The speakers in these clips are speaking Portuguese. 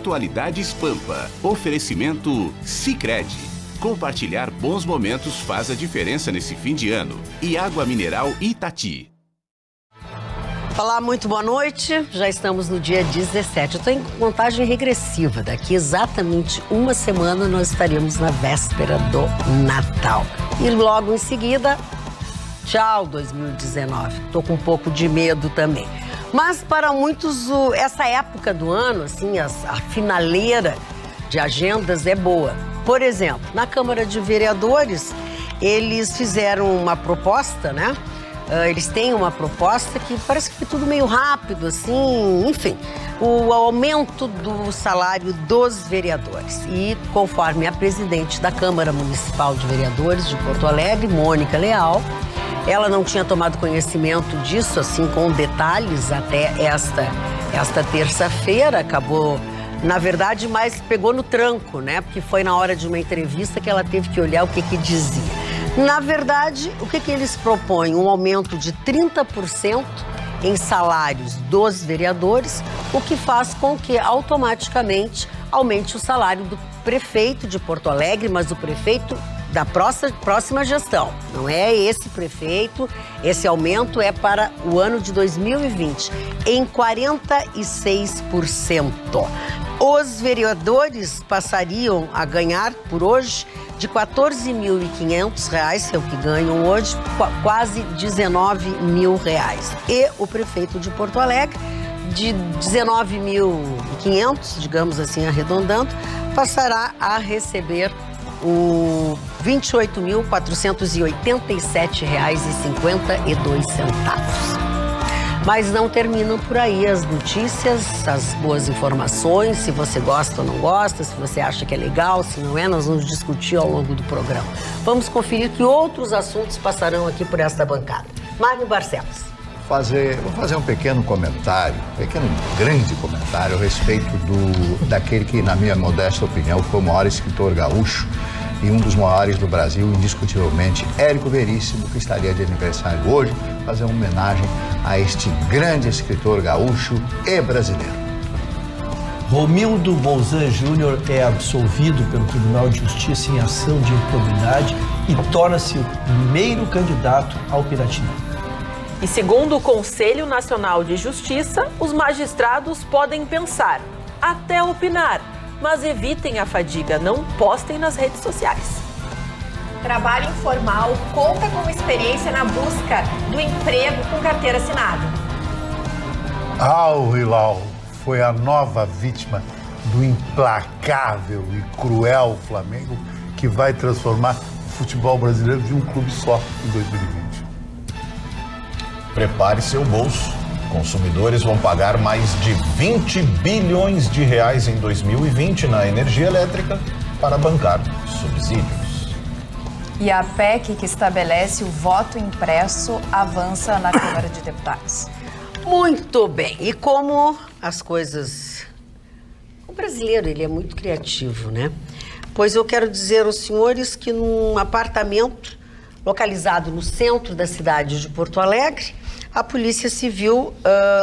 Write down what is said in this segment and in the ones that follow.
Atualidades Pampa. Oferecimento Sicredi. Compartilhar bons momentos faz a diferença nesse fim de ano. E água mineral Itati. Olá, muito boa noite. Já estamos no dia 17. Eu estou em contagem regressiva. Daqui exatamente uma semana nós estaremos na véspera do Natal. E logo em seguida, tchau 2019. Estou com um pouco de medo também. Mas para muitos, essa época do ano, assim, a finaleira de agendas é boa. Por exemplo, na Câmara de Vereadores, eles fizeram uma proposta, né? Eles têm uma proposta que parece que foi tudo meio rápido, assim, enfim, o aumento do salário dos vereadores. E conforme a presidente da Câmara Municipal de Vereadores de Porto Alegre, Mônica Leal, ela não tinha tomado conhecimento disso, assim, com detalhes até esta terça-feira, acabou, na verdade, mas pegou no tranco, né? Porque foi na hora de uma entrevista que ela teve que olhar o que dizia. Na verdade, o que eles propõem? Um aumento de 30% em salários dos vereadores, o que faz com que automaticamente aumente o salário do prefeito de Porto Alegre, mas o prefeito da próxima gestão. Não é esse prefeito, esse aumento é para o ano de 2020, em 46%. Os vereadores passariam a ganhar, por hoje, de R$ 14.500, que é o que ganham hoje, quase R$ 19.000. E o prefeito de Porto Alegre, de R$ 19.500, digamos assim, arredondando, passará a receber o R$ 28.487,52. Mas não terminam por aí as notícias, as boas informações, se você gosta ou não gosta, se você acha que é legal, se não é, nós vamos discutir ao longo do programa. Vamos conferir que outros assuntos passarão aqui por esta bancada. Magno Barcelos. Vou fazer um pequeno comentário, grande comentário a respeito daquele que, na minha modesta opinião, foi o maior escritor gaúcho e um dos maiores do Brasil, indiscutivelmente, Érico Veríssimo, que estaria de aniversário hoje, fazer uma homenagem a este grande escritor gaúcho e brasileiro. Romildo Bolzan Júnior é absolvido pelo Tribunal de Justiça em ação de improbidade e torna-se o primeiro candidato ao Piratini. E segundo o Conselho Nacional de Justiça, os magistrados podem pensar, até opinar, mas evitem a fadiga, não postem nas redes sociais. Trabalho informal conta com experiência na busca do emprego com carteira assinada. Al Hilal foi a nova vítima do implacável e cruel Flamengo, que vai transformar o futebol brasileiro de um clube só em 2020. Prepare seu bolso. Consumidores vão pagar mais de 20 bilhões de reais em 2020 na energia elétrica para bancar subsídios. E a PEC que estabelece o voto impresso avança na Câmara de Deputados. Muito bem. E como as coisas... O brasileiro, ele é muito criativo, né? Pois eu quero dizer aos senhores que num apartamento localizado no centro da cidade de Porto Alegre, a Polícia Civil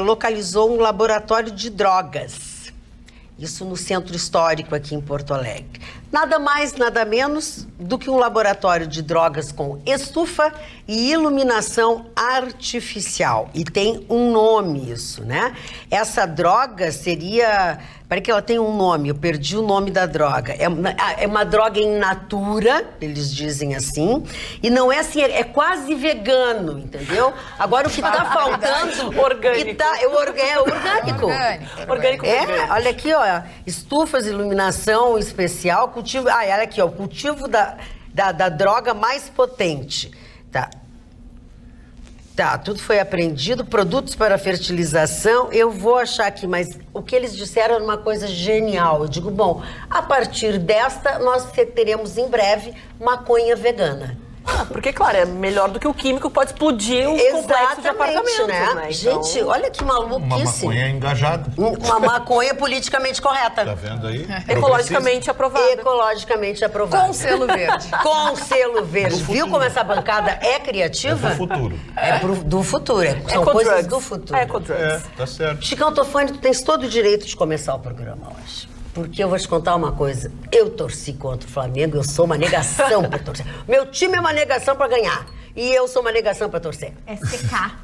localizou um laboratório de drogas. Isso no centro histórico aqui em Porto Alegre. Nada mais, nada menos do que um laboratório de drogas com estufa e iluminação artificial. E tem um nome isso, né? Essa droga seria... Parece que ela tem um nome, eu perdi o nome da droga. É uma droga in natura, eles dizem assim. E não é assim, é quase vegano, entendeu? Agora o que tá faltando... Orgânico. É orgânico. Orgânico. Olha aqui, ó. Estufas, iluminação especial, cultivo... olha aqui, ó. O cultivo da droga mais potente. Tá, tudo foi apreendido, produtos para fertilização, eu vou achar aqui, mas o que eles disseram era uma coisa genial. Eu digo, bom, a partir desta, nós teremos em breve maconha vegana. Porque, claro, é melhor do que o químico, pode explodir um complexo de apartamentos, né? Gente, então... olha que maluquice. Uma maconha engajada. Uma maconha politicamente correta. Tá vendo aí? Ecologicamente aprovada. Ecologicamente aprovada. Com selo verde. Com selo verde. Viu como essa bancada é criativa? É do futuro. Do futuro. São coisas do futuro. Ecodrugs. Tá certo. Chicão Tofani, tu tens todo o direito de começar o programa hoje. Porque eu vou te contar uma coisa. Eu torci contra o Flamengo, eu sou uma negação pra torcer. Meu time é uma negação pra ganhar. E eu sou uma negação pra torcer. É secar.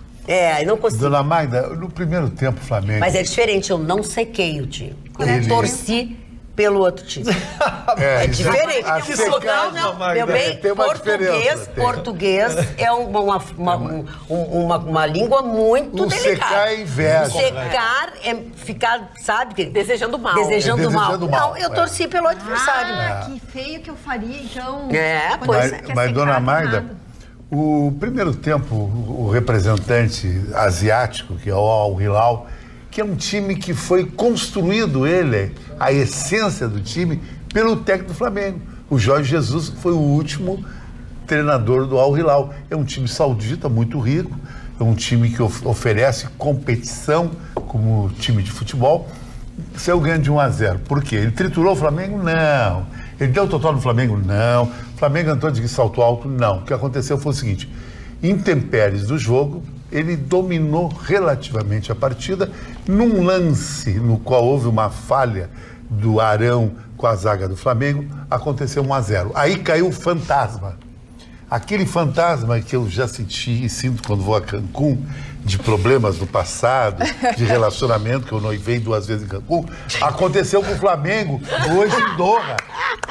Não consigo. Dona Magda, no primeiro tempo, o Flamengo... Mas é diferente, eu não sequei o time. Eu torci pelo outro time. É diferente. Meu bem, português é uma língua muito delicada. Secar é inveja. Secar é ficar, sabe? Desejando mal. Desejando mal. Não, eu torci pelo adversário. Que feio que eu faria, então. Mas Dona Magda, o primeiro tempo, o representante asiático, que é o Al Hilal, que é um time que foi construído, a essência do time, pelo técnico do Flamengo. O Jorge Jesus foi o último treinador do Al Hilal. É um time saudita, muito rico, é um time que oferece competição como time de futebol. Saiu ganhando de 1-0. Por quê? Ele triturou o Flamengo? Não. Ele deu total no Flamengo? Não. O Flamengo entrou de salto alto? Não. O que aconteceu foi o seguinte, intempéries do jogo, ele dominou relativamente a partida num lance no qual houve uma falha do Arão com a zaga do Flamengo, aconteceu 1-0. Aí caiu o fantasma. Aquele fantasma que eu já senti e sinto quando vou a Cancún, de problemas do passado, de relacionamento, que eu noivei 2 vezes em Cancún, aconteceu com o Flamengo hoje em Doha.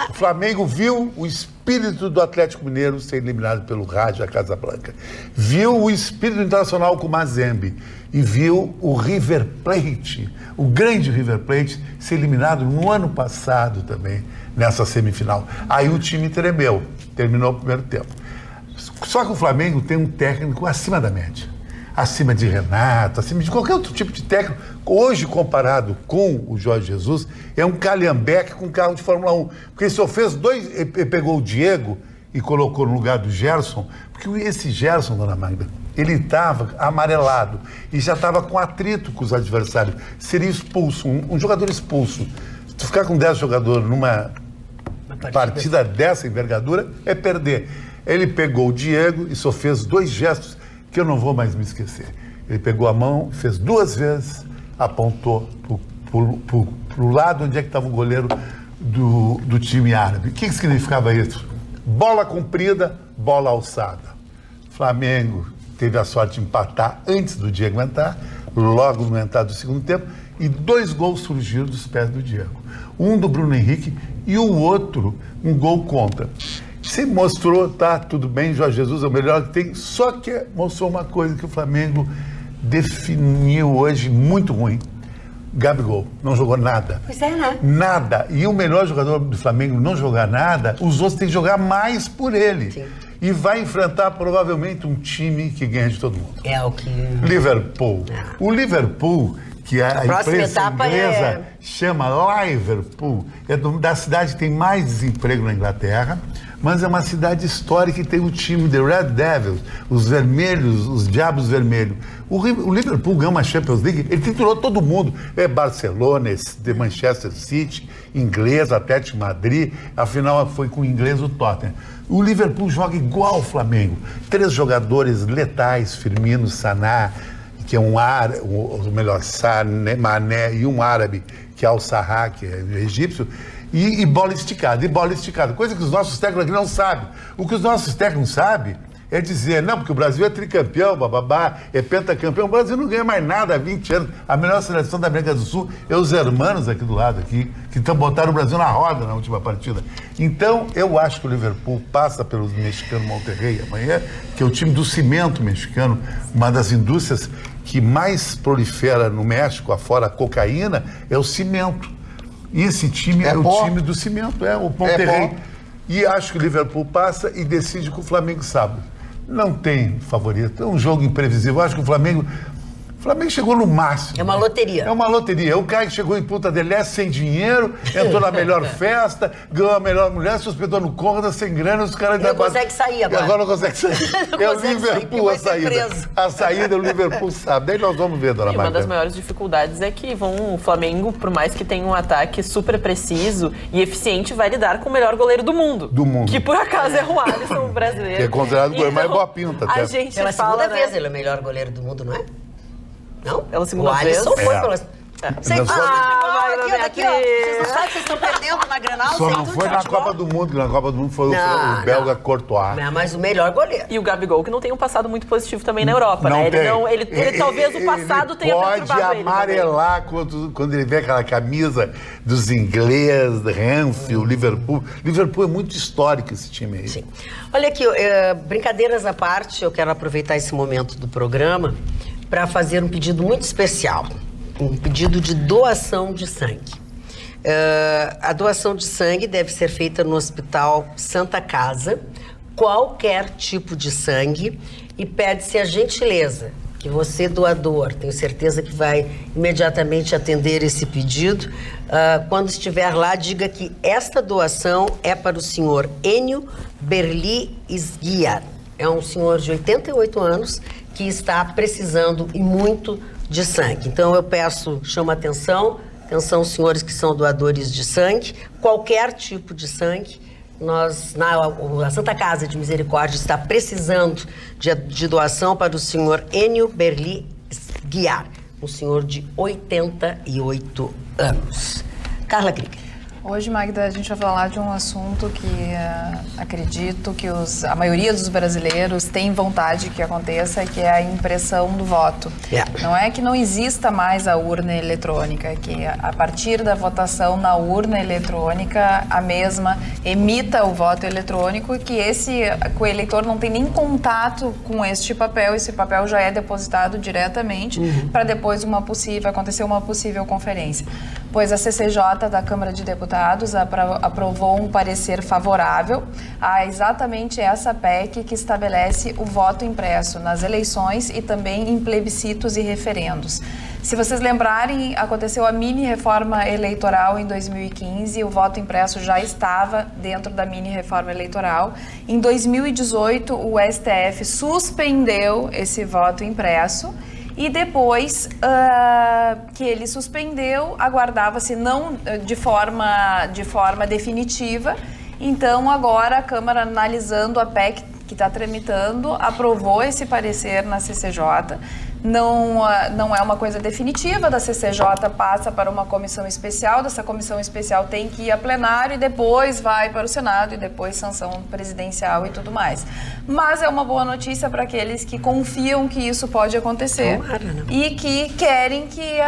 O Flamengo viu o espírito do Atlético Mineiro ser eliminado pelo Raja Casablanca. Viu o espírito internacional com o Mazembe. E viu o River Plate, o grande River Plate, ser eliminado no ano passado também, nessa semifinal. Aí o time tremeu, terminou o primeiro tempo. Só que o Flamengo tem um técnico acima da média. Acima de Renato, acima de qualquer outro tipo de técnico. Hoje, comparado com o Jorge Jesus, é um calhambeque com carro de Fórmula 1. Porque ele só fez 2, ele pegou o Diego e colocou no lugar do Gerson, porque esse Gerson, Dona Magda, ele estava amarelado e já estava com atrito com os adversários. Seria expulso, um jogador expulso. Se tu ficar com 10 jogadores numa partida dessa envergadura, é perder. Ele pegou o Diego e só fez 2 gestos que eu não vou mais me esquecer. Ele pegou a mão, fez 2 vezes, apontou para o lado onde é que estava o goleiro do time árabe. O que significava isso? Bola comprida, bola alçada. Flamengo teve a sorte de empatar antes do Diego entrar, logo no entrar do segundo tempo, e 2 gols surgiram dos pés do Diego. Um do Bruno Henrique e o outro, um gol contra. Você mostrou, tá, tudo bem, Jorge Jesus é o melhor que tem, só que mostrou uma coisa que o Flamengo definiu hoje muito ruim. Gabigol não jogou nada. Pois é, né? Nada. E o melhor jogador do Flamengo não jogar nada, os outros têm que jogar mais por ele. Sim. E vai enfrentar provavelmente um time que ganha de todo mundo. É o que... Liverpool. O Liverpool, que a imprensa inglesa chama Liverpool, é da cidade que tem mais desemprego na Inglaterra, mas é uma cidade histórica e tem o time de Red Devils, os vermelhos, os diabos vermelhos. O Liverpool ganhou uma Champions League, ele titulou todo mundo. É Barcelona, de Manchester City, inglês, Atlético Madrid, afinal foi com o inglês o Tottenham. O Liverpool joga igual ao Flamengo. 3 jogadores letais, Firmino, Salah, que é um árabe, ou melhor, Sané, Mané, e um árabe, que é Al-Sarraj, que é egípcio, e bola esticada, coisa que os nossos técnicos aqui não sabem. O que os nossos técnicos sabem é dizer, não, porque o Brasil é tricampeão, bababá, é pentacampeão, o Brasil não ganha mais nada há 20 anos. A melhor seleção da América do Sul é os hermanos aqui do lado, aqui, que botaram o Brasil na roda na última partida. Então, eu acho que o Liverpool passa pelos mexicanos Monterrey amanhã, que é o time do cimento mexicano, uma das indústrias que mais prolifera no México, afora a cocaína, é o cimento. E esse time é o time do cimento, o Monterrey. E acho que o Liverpool passa e decide com o Flamengo sábado. Não tem favorito, é um jogo imprevisível. Acho que o Flamengo chegou no máximo. É uma loteria. É uma loteria. O cara que chegou em Punta del Este sem dinheiro, entrou na melhor festa, ganhou a melhor mulher, se hospedou no Conrad, sem grana, os caras... Não consegue sair agora. Agora não consegue sair. É o Liverpool a saída. A saída é o Liverpool sabe. Daí nós vamos ver, Dona Magda. Uma das maiores dificuldades é que o Flamengo, por mais que tenha um ataque super preciso e eficiente, vai lidar com o melhor goleiro do mundo. Do mundo. Que por acaso é o Alisson, o brasileiro. Que é considerado o goleiro mais boa pinta. A gente pela fala, segunda vez ele é o melhor goleiro do mundo, não é? Não? Pela segunda vez? O Alisson foi pela... Sem dúvida de bola aqui, ó. Vocês não sabem que vocês estão perdendo na Grenal? Só não foi na Copa do Mundo. Na Copa do Mundo foi o belga Courtois. Mas o melhor goleiro. E o Gabigol, que não tem um passado muito positivo também na Europa, né? Ele talvez o passado tenha perturbado ele. Pode amarelar quando ele vê aquela camisa dos ingleses, Renfield, Liverpool. Liverpool é muito histórico esse time aí. Sim. Olha aqui, brincadeiras à parte, eu quero aproveitar esse momento do programa para fazer um pedido muito especial. Um pedido de doação de sangue. A doação de sangue deve ser feita no Hospital Santa Casa, qualquer tipo de sangue, e pede-se a gentileza que você, doador, tenho certeza que vai imediatamente atender esse pedido. Quando estiver lá, diga que esta doação é para o senhor Enio Berli Esguiar. É um senhor de 88 anos que está precisando e muito de sangue. Então eu chamo a atenção, senhores que são doadores de sangue, qualquer tipo de sangue. A Santa Casa de Misericórdia está precisando de doação para o senhor Enio Berli Esguiar, um senhor de 88 anos. Carla Krieger. Hoje, Magda, a gente vai falar de um assunto que acredito que a maioria dos brasileiros tem vontade que aconteça, que é a impressão do voto. Não é que não exista mais a urna eletrônica, é que a partir da votação na urna eletrônica, a mesma emita o voto eletrônico e que o eleitor não tem nem contato com esse papel já é depositado diretamente para depois acontecer uma possível conferência. Pois a CCJ da Câmara de Deputados aprovou um parecer favorável a exatamente essa PEC que estabelece o voto impresso nas eleições e também em plebiscitos e referendos. Se vocês lembrarem, aconteceu a mini-reforma eleitoral em 2015, o voto impresso já estava dentro da mini-reforma eleitoral. Em 2018, o STF suspendeu esse voto impresso. E depois que ele suspendeu, aguardava-se não de forma definitiva. Então, agora a Câmara, analisando a PEC que está tramitando, aprovou esse parecer na CCJ. Não é uma coisa definitiva, da CCJ passa para uma comissão especial, dessa comissão especial tem que ir a plenário e depois vai para o Senado e depois sanção presidencial e tudo mais. Mas é uma boa notícia para aqueles que confiam que isso pode acontecer e que querem que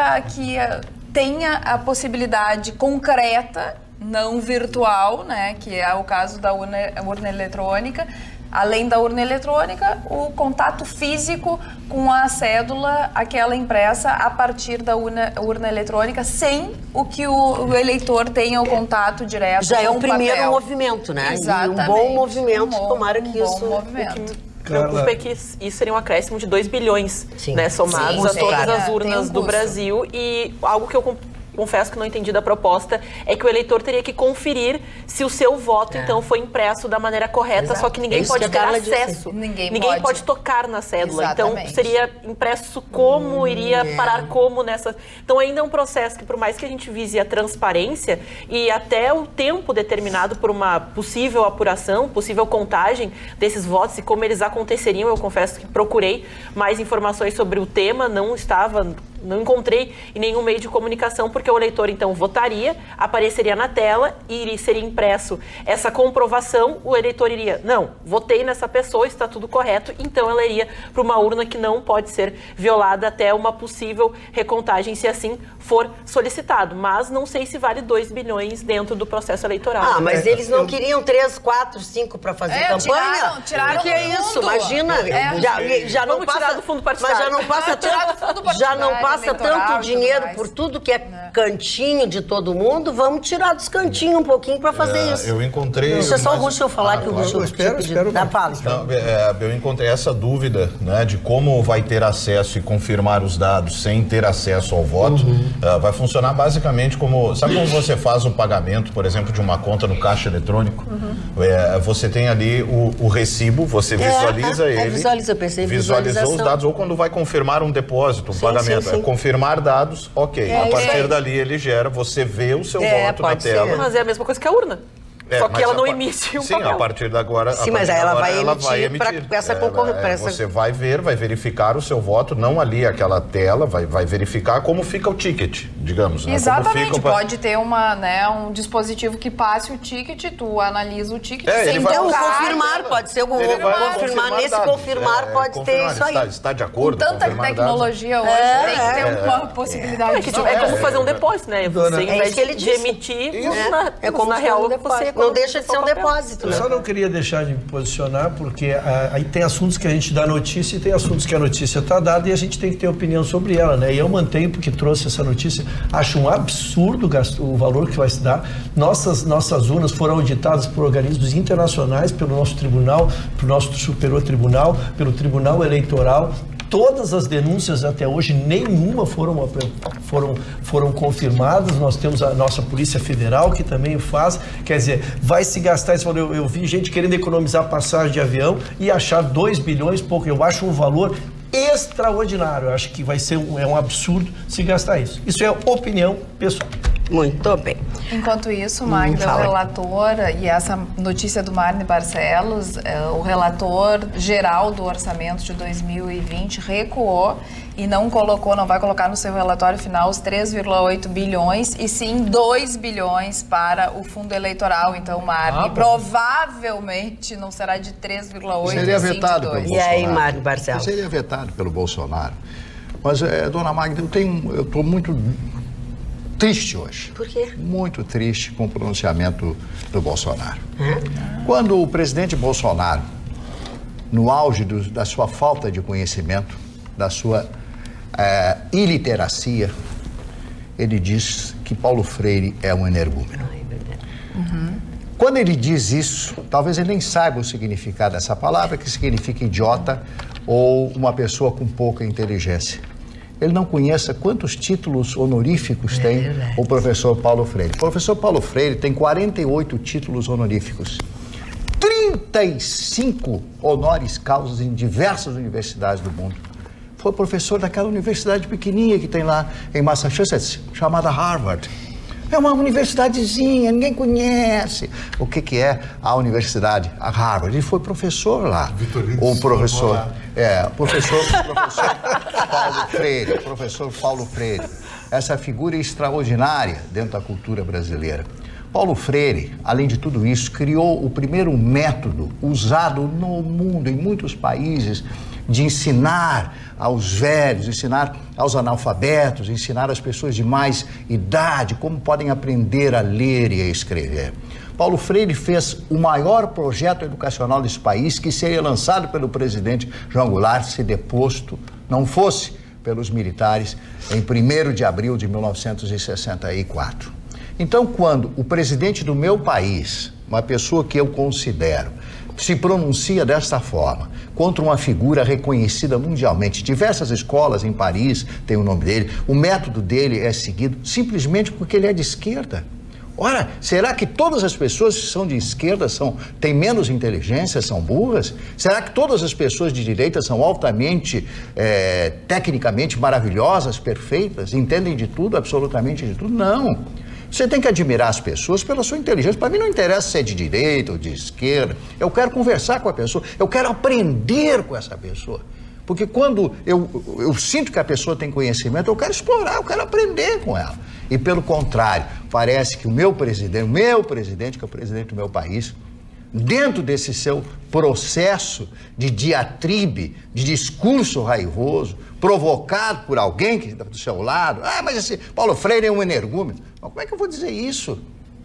tenha a possibilidade concreta, não virtual, né, que é o caso da urna eletrônica. Além da urna eletrônica, o contato físico com a cédula, aquela impressa a partir da urna eletrônica, sem que o eleitor tenha o contato direto já com é o primeiro papel. Movimento, né? Exatamente. E um bom movimento, tomara que isso... Movimento. Preocupa é que isso seria um acréscimo de 2 bilhões, né, somados a todas as urnas do Brasil. E algo que eu confesso que não entendi da proposta é que o eleitor teria que conferir se o seu voto, então, foi impresso da maneira correta, só que ninguém pode ter acesso. Ninguém pode tocar na cédula. Exatamente. Então, seria impresso como, iria parar como nessa... Então, ainda é um processo que, por mais que a gente vise a transparência e até o tempo determinado por uma possível apuração, possível contagem desses votos e como eles aconteceriam, eu confesso que procurei mais informações sobre o tema, não encontrei em nenhum meio de comunicação, porque o eleitor, então, votaria, apareceria na tela e seria impresso essa comprovação, o eleitor iria, não, votei nessa pessoa, está tudo correto, então ela iria para uma urna que não pode ser violada até uma possível recontagem, se assim for solicitado. Mas não sei se vale 2 bilhões dentro do processo eleitoral. Mas eles não queriam 3, 4, 5 para fazer campanha? Tiraram que é isso? Imagina, já não passa... tirar do fundo partidário. Mas já não passa tanto... Já não passa tanto dinheiro por tudo que é cantinho de todo mundo, vamos tirar dos cantinhos um pouquinho para fazer isso. Eu encontrei... Isso é só o Russo falar que o Russo... Eu encontrei essa dúvida, né, de como vai ter acesso e confirmar os dados sem ter acesso ao voto. Vai funcionar basicamente como... Sabe como você faz um pagamento, por exemplo, de uma conta no caixa eletrônico? Você tem ali o recibo, você visualiza ele. Visualizou os dados, ou quando vai confirmar um depósito, um pagamento. Confirmar dados, ok. A partir dali ele gera, você vê o seu voto na tela. Mas é a mesma coisa que a urna. Só que ela não emite um papel. Sim, a partir de agora... Sim, mas aí ela vai emitir para essa concorrência. Você vai verificar o seu voto, não ali aquela tela, vai verificar como fica o ticket, digamos. Exatamente, pode ter um dispositivo que passe o ticket, tu analisa o ticket sem então, confirmar, pode ser o confirmar. Nesse confirmar pode ter isso aí. Está de acordo? Com tanta tecnologia hoje, tem que ter uma possibilidade. É como fazer um depósito, né? Você, em vez de emitir, é como na real você... Não deixa de ser um depósito. Eu só não queria deixar de me posicionar, porque aí tem assuntos que a gente dá notícia e tem assuntos que a notícia está dada e a gente tem que ter opinião sobre ela, né? E eu mantenho, porque trouxe essa notícia, acho um absurdo o valor que vai se dar. Nossas urnas foram auditadas por organismos internacionais, pelo nosso tribunal, pelo nosso Superior Tribunal, pelo Tribunal Eleitoral. Todas as denúncias até hoje, nenhuma foram confirmadas. Nós temos a nossa Polícia Federal, que também faz. Quer dizer, vai se gastar... Eu vi gente querendo economizar passagem de avião e achar 2 bilhões, pouco. Eu acho um valor extraordinário. Eu acho que vai ser um absurdo se gastar isso. Isso é opinião pessoal. Muito bem. Enquanto isso, Magda, o relator, e essa notícia do Marne Barcelos, o relator geral do orçamento de 2020 recuou e não vai colocar no seu relatório final os 3,8 bilhões e sim 2 bilhões para o fundo eleitoral. Então, Marne, provavelmente não será de 3,8, seria vetado pelo Bolsonaro. E aí, Marne Barcelos? Seria vetado pelo Bolsonaro. Mas, dona Magda, eu estou muito triste hoje. Por quê? Muito triste com o pronunciamento do Bolsonaro. Quando o presidente Bolsonaro, no auge da sua falta de conhecimento, da sua iliteracia, ele diz que Paulo Freire é um energúmeno. Quando ele diz isso, talvez ele nem saiba o significado dessa palavra, que significa idiota ou uma pessoa com pouca inteligência. Ele não conheça quantos títulos honoríficos tem o professor Paulo Freire. O professor Paulo Freire tem 48 títulos honoríficos, 35 honoris causa em diversas universidades do mundo. Foi professor daquela universidade pequenininha que tem lá em Massachusetts, chamada Harvard. É uma universidadezinha, ninguém conhece o que é a universidade, a Harvard. Ele foi professor lá. O professor Paulo Freire. Essa figura extraordinária dentro da cultura brasileira. Paulo Freire, além de tudo isso, criou o primeiro método usado no mundo, em muitos países, de ensinar aos velhos, ensinar aos analfabetos, ensinar às pessoas de mais idade como podem aprender a ler e a escrever. Paulo Freire fez o maior projeto educacional desse país, que seria lançado pelo presidente João Goulart se deposto não fosse pelos militares em 1º de abril de 1964. Então, quando o presidente do meu país, uma pessoa que eu considero, se pronuncia desta forma contra uma figura reconhecida mundialmente, diversas escolas em Paris têm o nome dele, o método dele é seguido simplesmente porque ele é de esquerda. Ora, será que todas as pessoas que são de esquerda têm menos inteligência, são burras? Será que todas as pessoas de direita são altamente, tecnicamente maravilhosas, perfeitas, entendem de tudo, absolutamente de tudo? Não. Você tem que admirar as pessoas pela sua inteligência. Para mim não interessa se é de direita ou de esquerda. Eu quero conversar com a pessoa, eu quero aprender com essa pessoa. Porque quando eu sinto que a pessoa tem conhecimento, eu quero explorar, eu quero aprender com ela. E pelo contrário, parece que o meu presidente, que é o presidente do meu país, dentro desse seu processo de diatribe, de discurso raivoso, provocado por alguém que está do seu lado, mas esse Paulo Freire é um energúmeno. Mas como é que eu vou dizer isso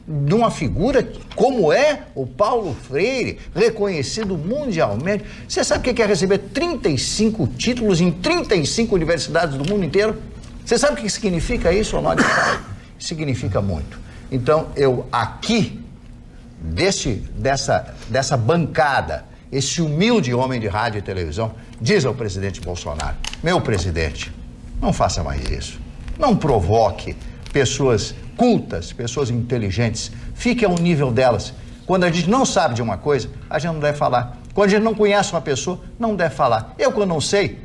de uma figura como é o Paulo Freire, reconhecido mundialmente? Você sabe o que é receber 35 títulos em 35 universidades do mundo inteiro? Você sabe o que significa isso, Honório? Significa muito. Então, eu aqui, dessa bancada, esse humilde homem de rádio e televisão, diz ao presidente Bolsonaro: meu presidente, não faça mais isso. Não provoque pessoas cultas, pessoas inteligentes. Fique ao nível delas. Quando a gente não sabe de uma coisa, a gente não deve falar. Quando a gente não conhece uma pessoa, não deve falar. Eu, quando não sei,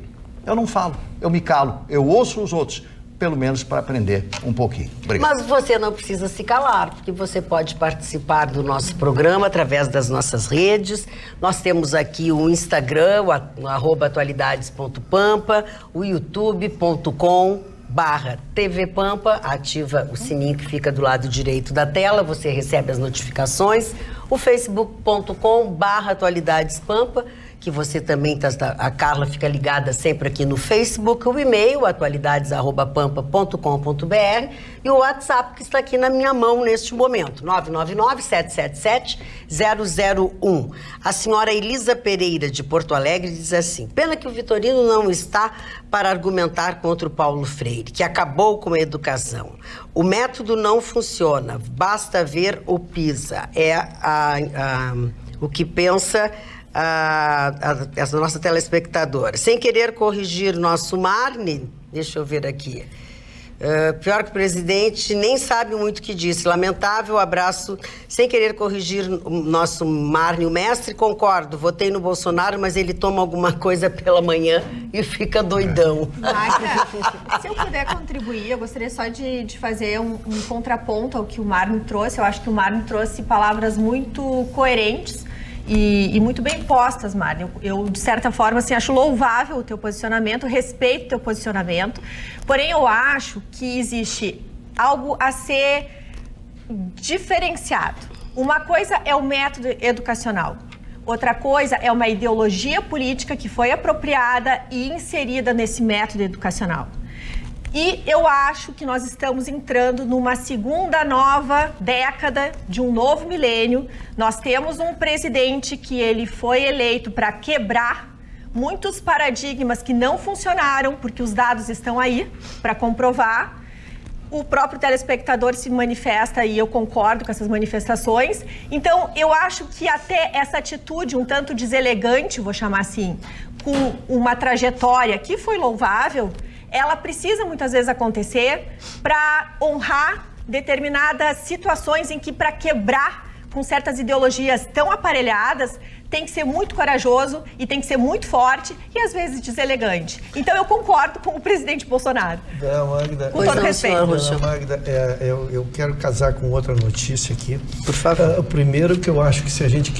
eu não falo. Eu me calo. Eu ouço os outros. pelo menos para aprender um pouquinho. Obrigado. Mas você não precisa se calar, porque você pode participar do nosso programa através das nossas redes. Nós temos aqui o Instagram, o @atualidades.pampa, o youtube.com/TV Pampa, ativa o sininho que fica do lado direito da tela, você recebe as notificações. O facebook.com/atualidadespampa, que você também a Carla fica ligada sempre aqui no Facebook, o e-mail atualidades@pampa.com.br e o WhatsApp que está aqui na minha mão neste momento, 999-777-001. A senhora Elisa Pereira, de Porto Alegre, diz assim: pena que o Vitorino não está para argumentar contra o Paulo Freire, que acabou com a educação. O método não funciona, basta ver o PISA. O que pensa essa nossa telespectadora. Sem querer corrigir nosso Marne, deixa eu ver aqui. Pior que o presidente nem sabe muito o que disse. Lamentável, abraço. Sem querer corrigir o nosso Marne, o mestre, concordo. Votei no Bolsonaro, mas ele toma alguma coisa pela manhã e fica doidão. Magda, se eu puder contribuir, eu gostaria só de fazer um contraponto ao que o Marne trouxe. Eu acho que o Marne trouxe palavras muito coerentes e muito bem postas, Marne. Eu, de certa forma, assim, acho louvável o teu posicionamento, respeito o teu posicionamento, porém eu acho que existe algo a ser diferenciado. Uma coisa é o método educacional, outra coisa é uma ideologia política que foi apropriada e inserida nesse método educacional. E eu acho que nós estamos entrando numa segunda nova década de um novo milênio. Nós temos um presidente que ele foi eleito para quebrar muitos paradigmas que não funcionaram, porque os dados estão aí para comprovar. O próprio telespectador se manifesta e eu concordo com essas manifestações. Então, eu acho que até essa atitude um tanto deselegante, vou chamar assim, com uma trajetória que foi louvável, ela precisa muitas vezes acontecer para honrar determinadas situações em que, para quebrar com certas ideologias tão aparelhadas, tem que ser muito corajoso e tem que ser muito forte e às vezes deselegante. Então eu concordo com o presidente Bolsonaro. Magda, com todo respeito. Magda, eu quero casar com outra notícia aqui. Por favor. Primeiro, que eu acho que se a gente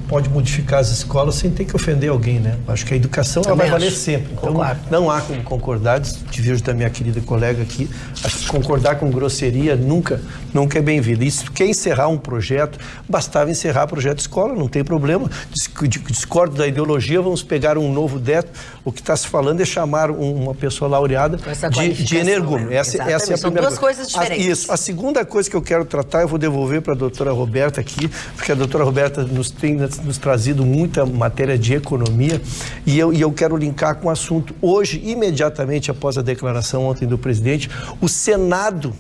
pode modificar as escolas sem ter que ofender alguém, né? Acho que a educação ela vai valer sempre. Então, não há como concordar, te vejo da minha querida colega aqui, acho que concordar com grosseria nunca é bem-vindo. E se quer encerrar um projeto, bastava encerrar o projeto de escola, não tem problema. Discordo da ideologia, vamos pegar um novo teto. O que está se falando é chamar uma pessoa laureada de energúmeno. Essa é a São primeira duas coisas diferentes. Isso. A segunda coisa que eu quero tratar, eu vou devolver para a doutora Roberta aqui, porque a doutora Roberta tem nos trazido muita matéria de economia e eu quero linkar com o assunto. Hoje, imediatamente após a declaração ontem do presidente, o Senado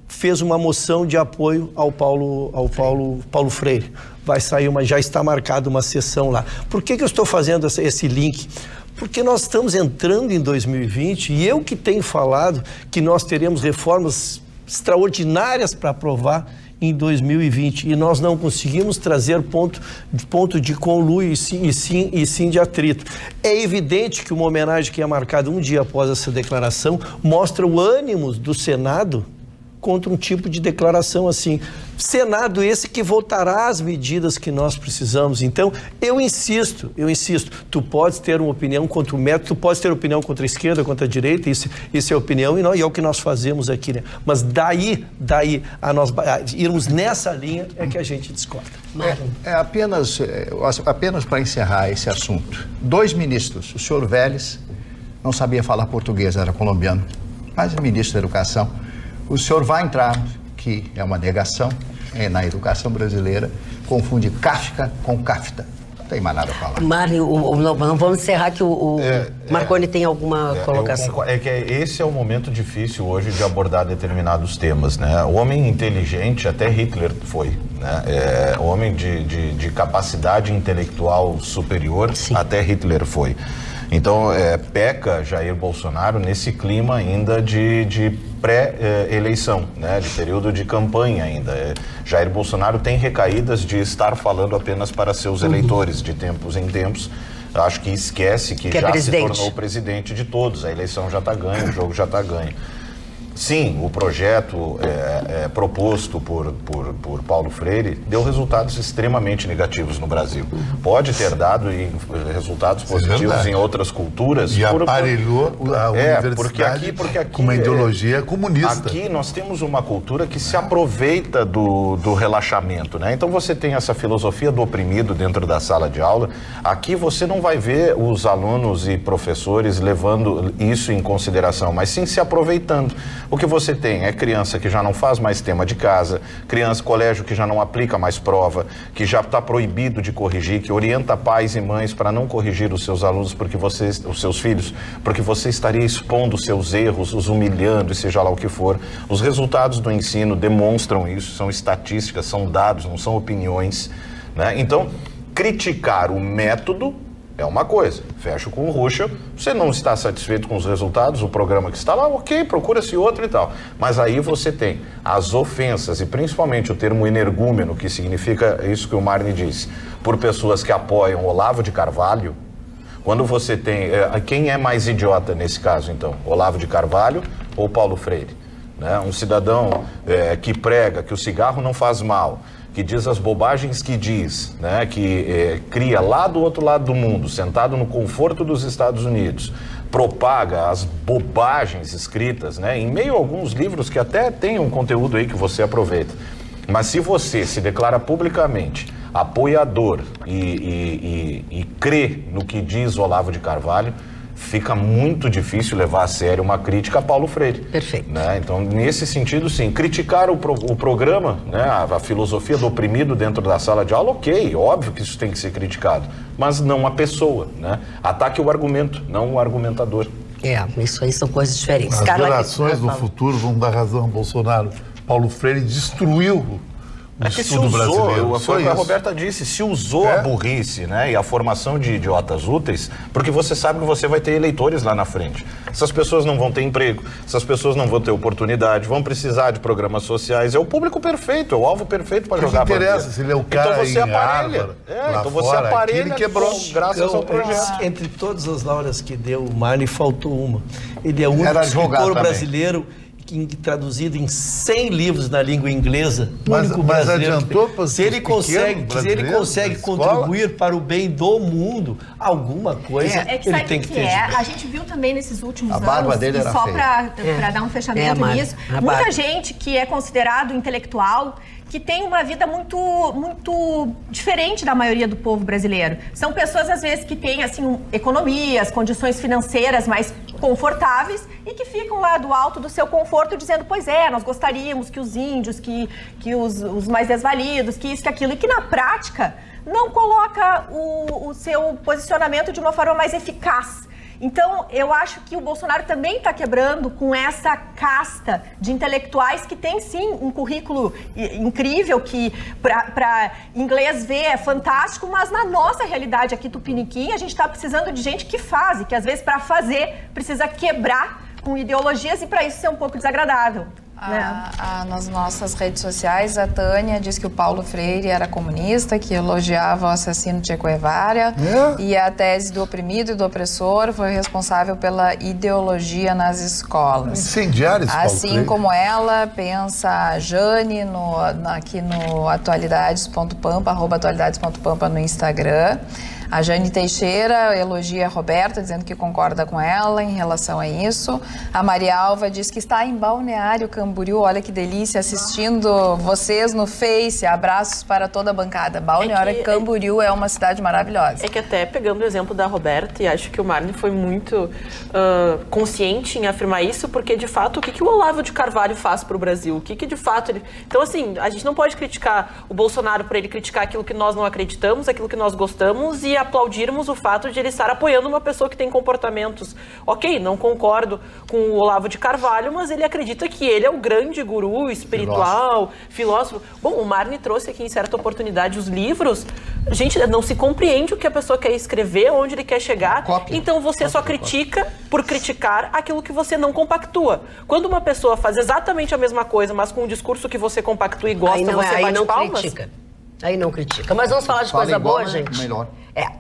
fez uma moção de apoio ao Paulo Freire. Vai sair já está marcada uma sessão lá. Por que eu estou fazendo esse link? Porque nós estamos entrando em 2020 e eu que tenho falado que nós teremos reformas extraordinárias para aprovar em 2020 e nós não conseguimos trazer ponto de conluio e sim de atrito. É evidente que uma homenagem que é marcada um dia após essa declaração mostra o ânimo do Senado contra um tipo de declaração assim. Senado esse que votará as medidas que nós precisamos. Então, eu insisto, tu podes ter uma opinião contra o método, tu podes ter opinião contra a esquerda, contra a direita, isso é a opinião e é o que nós fazemos aqui, né? Mas daí a nós irmos nessa linha é que a gente discorda. Apenas para encerrar esse assunto. 2 ministros, o senhor Vélez não sabia falar português, era colombiano, mas é ministro da Educação. O senhor vai entrar, que é uma negação na educação brasileira, confunde Kafka com Kafta. Não tem mais nada a falar. Mário, não vamos encerrar que o Marconi tem alguma colocação. É que esse é o momento difícil hoje de abordar determinados temas, né? O homem inteligente, até Hitler foi, né? O homem de capacidade intelectual superior, sim, até Hitler foi. Então, peca Jair Bolsonaro nesse clima ainda de pré-eleição, né, de período de campanha ainda. Jair Bolsonaro tem recaídas de estar falando apenas para seus eleitores, de tempos em tempos. Acho que esquece que já se tornou presidente de todos. A eleição já está ganha, o jogo já está ganho. sim, o projeto proposto por Paulo Freire deu resultados extremamente negativos no Brasil. Pode ter dado resultados positivos em outras culturas. E aparelhou a universidade porque aqui, com uma ideologia comunista. Aqui nós temos uma cultura que se aproveita do relaxamento, né? Então você tem essa filosofia do oprimido dentro da sala de aula. Aqui você não vai ver os alunos e professores levando isso em consideração, mas sim se aproveitando. O que você tem é criança que já não faz mais tema de casa, colégio que já não aplica mais prova, que já está proibido de corrigir, que orienta pais e mães para não corrigir os seus alunos, os seus filhos, porque você estaria expondo os seus erros, os humilhando e seja lá o que for. Os resultados do ensino demonstram isso, são estatísticas, são dados, não são opiniões, né? Então, criticar o método é uma coisa, fecho com o Ruschel, você não está satisfeito com os resultados, o programa que está lá, ok, procura-se outro e tal. Mas aí você tem as ofensas e principalmente o termo energúmeno, que significa isso que o Marne disse, por pessoas que apoiam Olavo de Carvalho. Quando você tem, quem é mais idiota nesse caso então? Olavo de Carvalho ou Paulo Freire? Né? Um cidadão que prega que o cigarro não faz mal, que diz as bobagens que diz, né, que cria lá do outro lado do mundo, sentado no conforto dos Estados Unidos, propaga as bobagens escritas, né, em meio a alguns livros que até tem um conteúdo aí que você aproveita. Mas se você se declara publicamente apoiador e crê no que diz Olavo de Carvalho, fica muito difícil levar a sério uma crítica a Paulo Freire. Perfeito. Né? Então, nesse sentido, sim, criticar o programa, né, a filosofia do oprimido dentro da sala de aula, ok, óbvio que isso tem que ser criticado, mas não a pessoa, né? Ataque o argumento, não o argumentador. Isso aí são coisas diferentes. As gerações do futuro vão dar razão ao Bolsonaro. Paulo Freire destruiu o estudo brasileiro. Foi o que a Roberta disse, se usou a burrice, né, e a formação de idiotas úteis, porque você sabe que você vai ter eleitores lá na frente. Essas pessoas não vão ter emprego, essas pessoas não vão ter oportunidade, vão precisar de programas sociais. É o público perfeito, é o alvo perfeito para jogar. Não interessa se ele é o cara então você aparelha. Então você aparelha, ele quebrou graças ao projeto. Entre todas as laureas que deu o Marne, faltou uma. Ele é o único escritor brasileiro traduzido em 100 livros na língua inglesa. Mas adiantou para se ele consegue contribuir para o bem do mundo, alguma coisa ele tem que ter. A gente viu também nesses últimos anos, barba dele era só para dar um fechamento nisso, muita gente que é considerado intelectual, que tem uma vida muito diferente da maioria do povo brasileiro. São pessoas, às vezes, que têm, assim, economias, condições financeiras mais confortáveis e que ficam lá do alto do seu conforto dizendo, pois nós gostaríamos que os índios, que os mais desvalidos, que isso, que aquilo, e que na prática não coloca o seu posicionamento de uma forma mais eficaz. Então, eu acho que o Bolsonaro também está quebrando com essa casta de intelectuais que tem, sim, um currículo incrível, que para inglês ver é fantástico, mas na nossa realidade aqui, Tupiniquim, a gente está precisando de gente que faz, e que às vezes para fazer precisa quebrar com ideologias e para isso ser um pouco desagradável. Nas nossas redes sociais, a Tânia diz que o Paulo Freire era comunista, que elogiava o assassino Che Guevara, e a tese do oprimido e do opressor foi responsável pela ideologia nas escolas. Incendiário esse Paulo Assim Freire. como ela, pensa a Jane aqui no atualidades.pampa, @atualidades.pampa no Instagram. A Jane Teixeira elogia a Roberta, dizendo que concorda com ela em relação a isso. A Maria Alva diz que está em Balneário Camboriú, olha que delícia, assistindo vocês no Face. Abraços para toda a bancada. Balneário Camboriú é uma cidade maravilhosa. É que até pegando o exemplo da Roberta, e acho que o Marne foi muito consciente em afirmar isso, porque de fato, o que o Olavo de Carvalho faz para o Brasil? O que de fato ele... Então assim, a gente não pode criticar o Bolsonaro por ele criticar aquilo que nós não acreditamos, aquilo que nós gostamos, e aplaudirmos o fato de ele estar apoiando uma pessoa que tem comportamentos. Ok, não concordo com o Olavo de Carvalho, mas ele acredita que ele é o grande guru espiritual, filósofo. Bom, o Marne trouxe aqui em certa oportunidade os livros. Gente, não se compreende o que a pessoa quer escrever, onde ele quer chegar. Então você só critica por criticar aquilo que você não compactua. Quando uma pessoa faz exatamente a mesma coisa, mas com um discurso que você compactua e gosta, você bate palmas? Critica. Aí não critica. Mas vamos falar de coisa boa, gente? Melhor.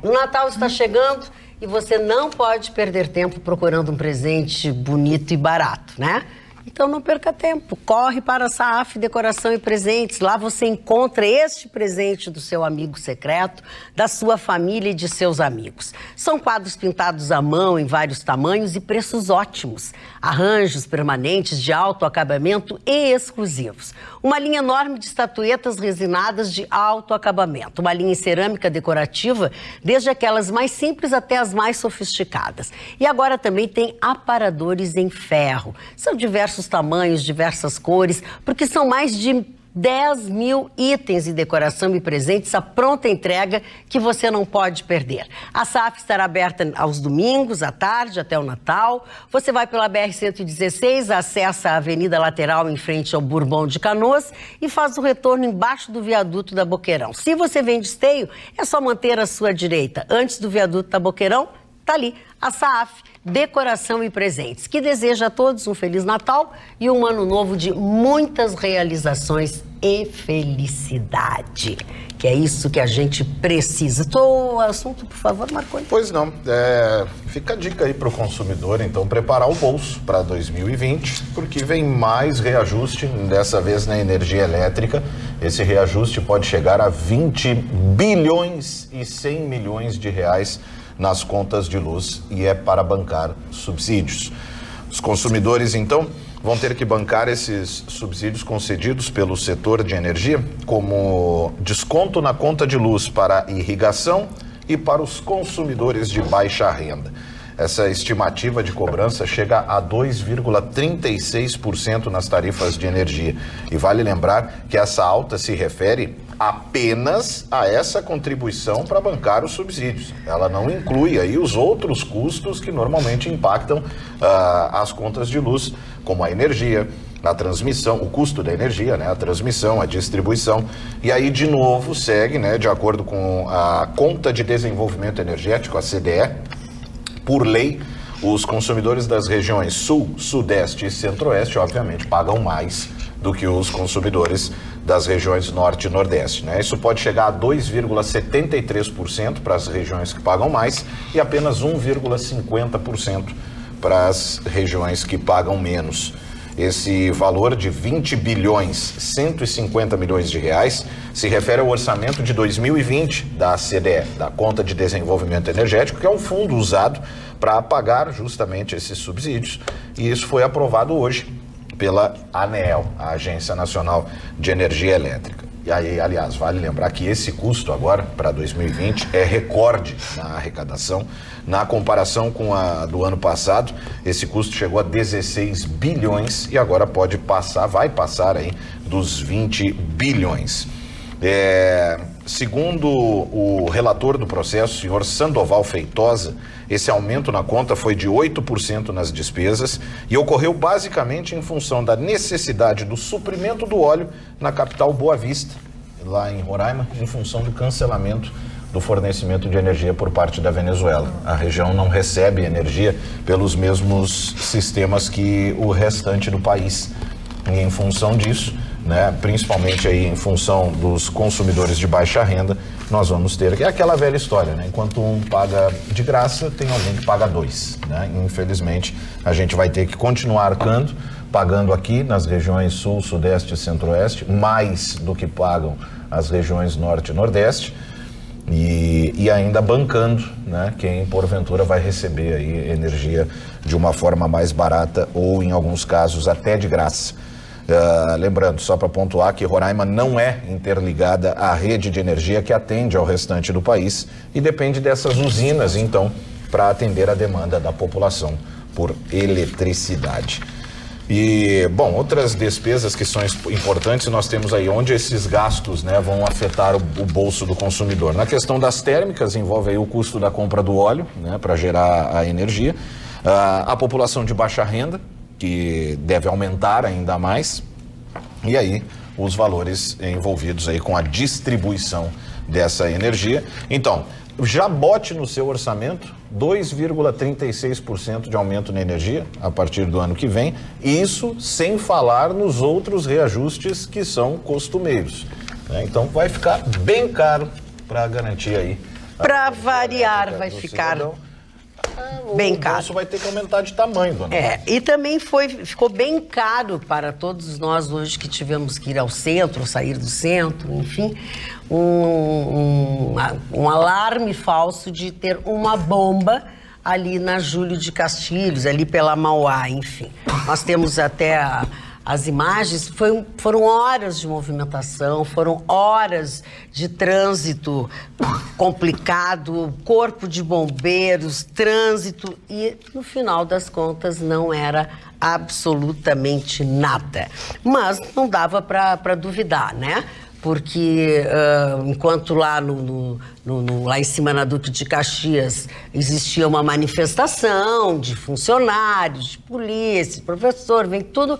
O Natal está chegando e você não pode perder tempo procurando um presente bonito e barato, né? Então não perca tempo, corre para a Saaf Decoração e Presentes. Lá você encontra este presente do seu amigo secreto, da sua família e de seus amigos. São quadros pintados à mão em vários tamanhos e preços ótimos. Arranjos permanentes de alto acabamento e exclusivos. Uma linha enorme de estatuetas resinadas de alto acabamento. Uma linha em cerâmica decorativa, desde aquelas mais simples até as mais sofisticadas. E agora também tem aparadores em ferro. São diversos tamanhos, diversas cores, porque são mais de 10 mil itens de decoração e presentes à pronta entrega que você não pode perder. A Saaf estará aberta aos domingos, à tarde, até o Natal. Você vai pela BR-116, acessa a avenida lateral em frente ao Bourbon de Canoas e faz o retorno embaixo do viaduto da Boqueirão. Se você vem de Esteio, é só manter a sua direita. Antes do viaduto da Boqueirão, tá ali, a Saaf Decoração e Presentes, que deseja a todos um Feliz Natal e um ano novo de muitas realizações e felicidade, que é isso que a gente precisa. O assunto, por favor, Marconi. Pois não, fica a dica aí para o consumidor, então, preparar o bolso para 2020, porque vem mais reajuste, dessa vez na energia elétrica. Esse reajuste pode chegar a 20 bilhões e 100 milhões de reais nas contas de luz, e é para bancar subsídios. Os consumidores, então, vão ter que bancar esses subsídios concedidos pelo setor de energia, como desconto na conta de luz para irrigação e para os consumidores de baixa renda. Essa estimativa de cobrança chega a 2,36% nas tarifas de energia. E vale lembrar que essa alta se refere apenas a essa contribuição para bancar os subsídios. Ela não inclui aí os outros custos que normalmente impactam as contas de luz, como a energia, a transmissão, o custo da energia, né, a transmissão, a distribuição. E aí, de novo, segue, né, de acordo com a Conta de Desenvolvimento Energético, a CDE, por lei, os consumidores das regiões Sul, Sudeste e Centro-Oeste, obviamente, pagam mais do que os consumidores das regiões Norte e Nordeste, né? Isso pode chegar a 2,73% para as regiões que pagam mais e apenas 1,50% para as regiões que pagam menos. Esse valor de 20 bilhões 150 milhões de reais se refere ao orçamento de 2020 da CDE, da Conta de Desenvolvimento Energético, que é um fundo usado para pagar justamente esses subsídios, e isso foi aprovado hoje pela ANEEL, a Agência Nacional de Energia Elétrica. E aí, aliás, vale lembrar que esse custo agora, para 2020, é recorde na arrecadação. Na comparação com a do ano passado, esse custo chegou a 16 bilhões e agora vai passar aí dos 20 bilhões. Segundo o relator do processo, o senhor Sandoval Feitosa, esse aumento na conta foi de 8% nas despesas e ocorreu basicamente em função da necessidade do suprimento do óleo na capital Boa Vista, lá em Roraima, em função do cancelamento do fornecimento de energia por parte da Venezuela. A região não recebe energia pelos mesmos sistemas que o restante do país. E em função disso, né, principalmente aí em função dos consumidores de baixa renda, nós vamos ter, que é aquela velha história, né? Enquanto um paga de graça, tem alguém que paga dois, né? Infelizmente, a gente vai ter que continuar arcando, pagando aqui nas regiões Sul, Sudeste e Centro-Oeste, mais do que pagam as regiões Norte e Nordeste, e ainda bancando, né, quem porventura vai receber aí energia de uma forma mais barata ou, em alguns casos, até de graça. Lembrando, só para pontuar, que Roraima não é interligada à rede de energia que atende ao restante do país e depende dessas usinas, então, para atender a demanda da população por eletricidade. E, bom, outras despesas que são importantes, nós temos aí onde esses gastos, né, vão afetar o bolso do consumidor. Na questão das térmicas, envolve aí o custo da compra do óleo, né, para gerar a energia. A população de baixa renda, que deve aumentar ainda mais, e aí os valores envolvidos aí com a distribuição dessa energia. Então, já bote no seu orçamento 2,36% de aumento na energia a partir do ano que vem, isso sem falar nos outros reajustes que são costumeiros, né? Então vai ficar bem caro para garantir aí. Para variar, vai ficar bem caro. O bolso vai ter que aumentar de tamanho, dona Marta. E também ficou bem caro para todos nós hoje que tivemos que ir ao centro, sair do centro, enfim, um alarme falso de ter uma bomba ali na Júlio de Castilhos, ali pela Mauá, enfim. Nós temos até as imagens, foram horas de movimentação, foram horas de trânsito complicado, corpo de bombeiros, trânsito, e no final das contas não era absolutamente nada. Mas não dava para duvidar, né? Porque enquanto lá, lá em cima na Duque de Caxias existia uma manifestação de funcionários, de polícia, de professor, vem tudo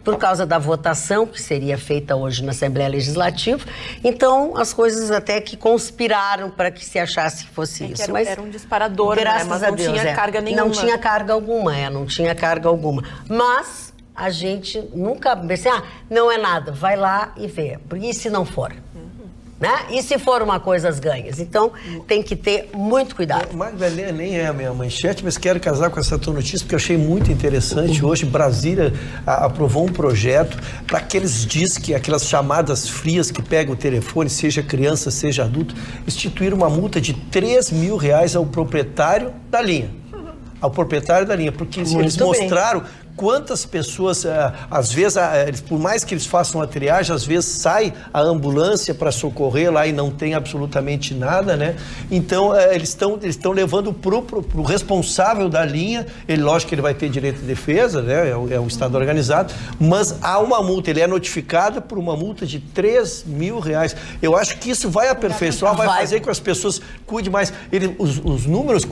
por causa da votação que seria feita hoje na Assembleia Legislativa. Então, as coisas até que conspiraram para que se achasse que fosse isso. Mas era um disparador, graças mas a não Deus, tinha carga nenhuma. Não tinha carga alguma, não tinha carga alguma. Mas a gente nunca pensa, não é nada, vai lá e vê. E se não for? Né? E se for uma coisa às ganhas? Então, tem que ter muito cuidado. Magdalena, nem é a minha manchete, mas quero casar com essa tua notícia, porque eu achei muito interessante. Hoje, Brasília aprovou um projeto para aqueles DISC, aquelas chamadas frias que pegam o telefone, seja criança, seja adulto, instituir uma multa de R$3.000 ao proprietário da linha. Ao proprietário da linha, porque eles mostraram quantas pessoas, às vezes, por mais que eles façam a triagem, às vezes sai a ambulância para socorrer lá e não tem absolutamente nada, né? Então, eles estão levando pro responsável da linha, lógico que ele vai ter direito de defesa, né? É um Estado organizado, mas há uma multa, ele é notificado por uma multa de R$3.000. Eu acho que isso vai aperfeiçoar, vai fazer com que as pessoas cuidem mais. Os números,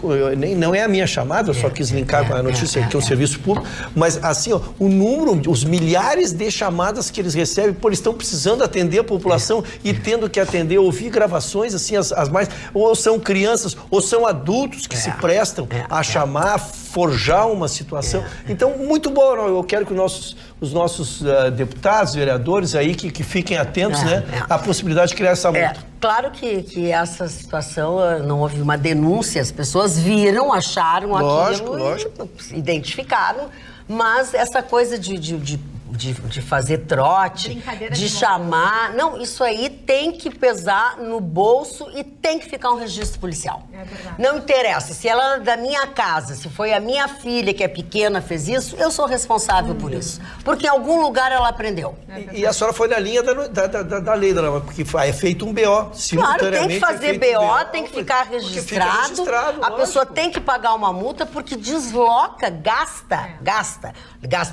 não é a minha chamada, eu só quis linkar com a notícia que é um serviço público, mas assim, ó, o número, os milhares de chamadas que eles recebem, eles estão precisando atender a população e tendo que atender, ouvir gravações, assim, as mais, ou são crianças, ou são adultos que se prestam a chamar, forjar uma situação. Então, muito bom, eu quero que os nossos deputados, vereadores aí, que fiquem atentos, né, à possibilidade de criar essa multa. Claro que essa situação, não houve uma denúncia, as pessoas viram, acharam aquilo, identificaram, mas essa coisa de fazer trote, de chamar... Não, isso aí tem que pesar no bolso e tem que ficar um registro policial. É verdade. Não interessa, se ela é da minha casa, se foi a minha filha que é pequena fez isso, eu sou responsável por isso. Porque em algum lugar ela aprendeu. E a senhora foi na linha da lei, dona, porque é feito um BO. Claro, tem que fazer BO, tem que ficar registrado. A pessoa tem que pagar uma multa porque desloca, gasta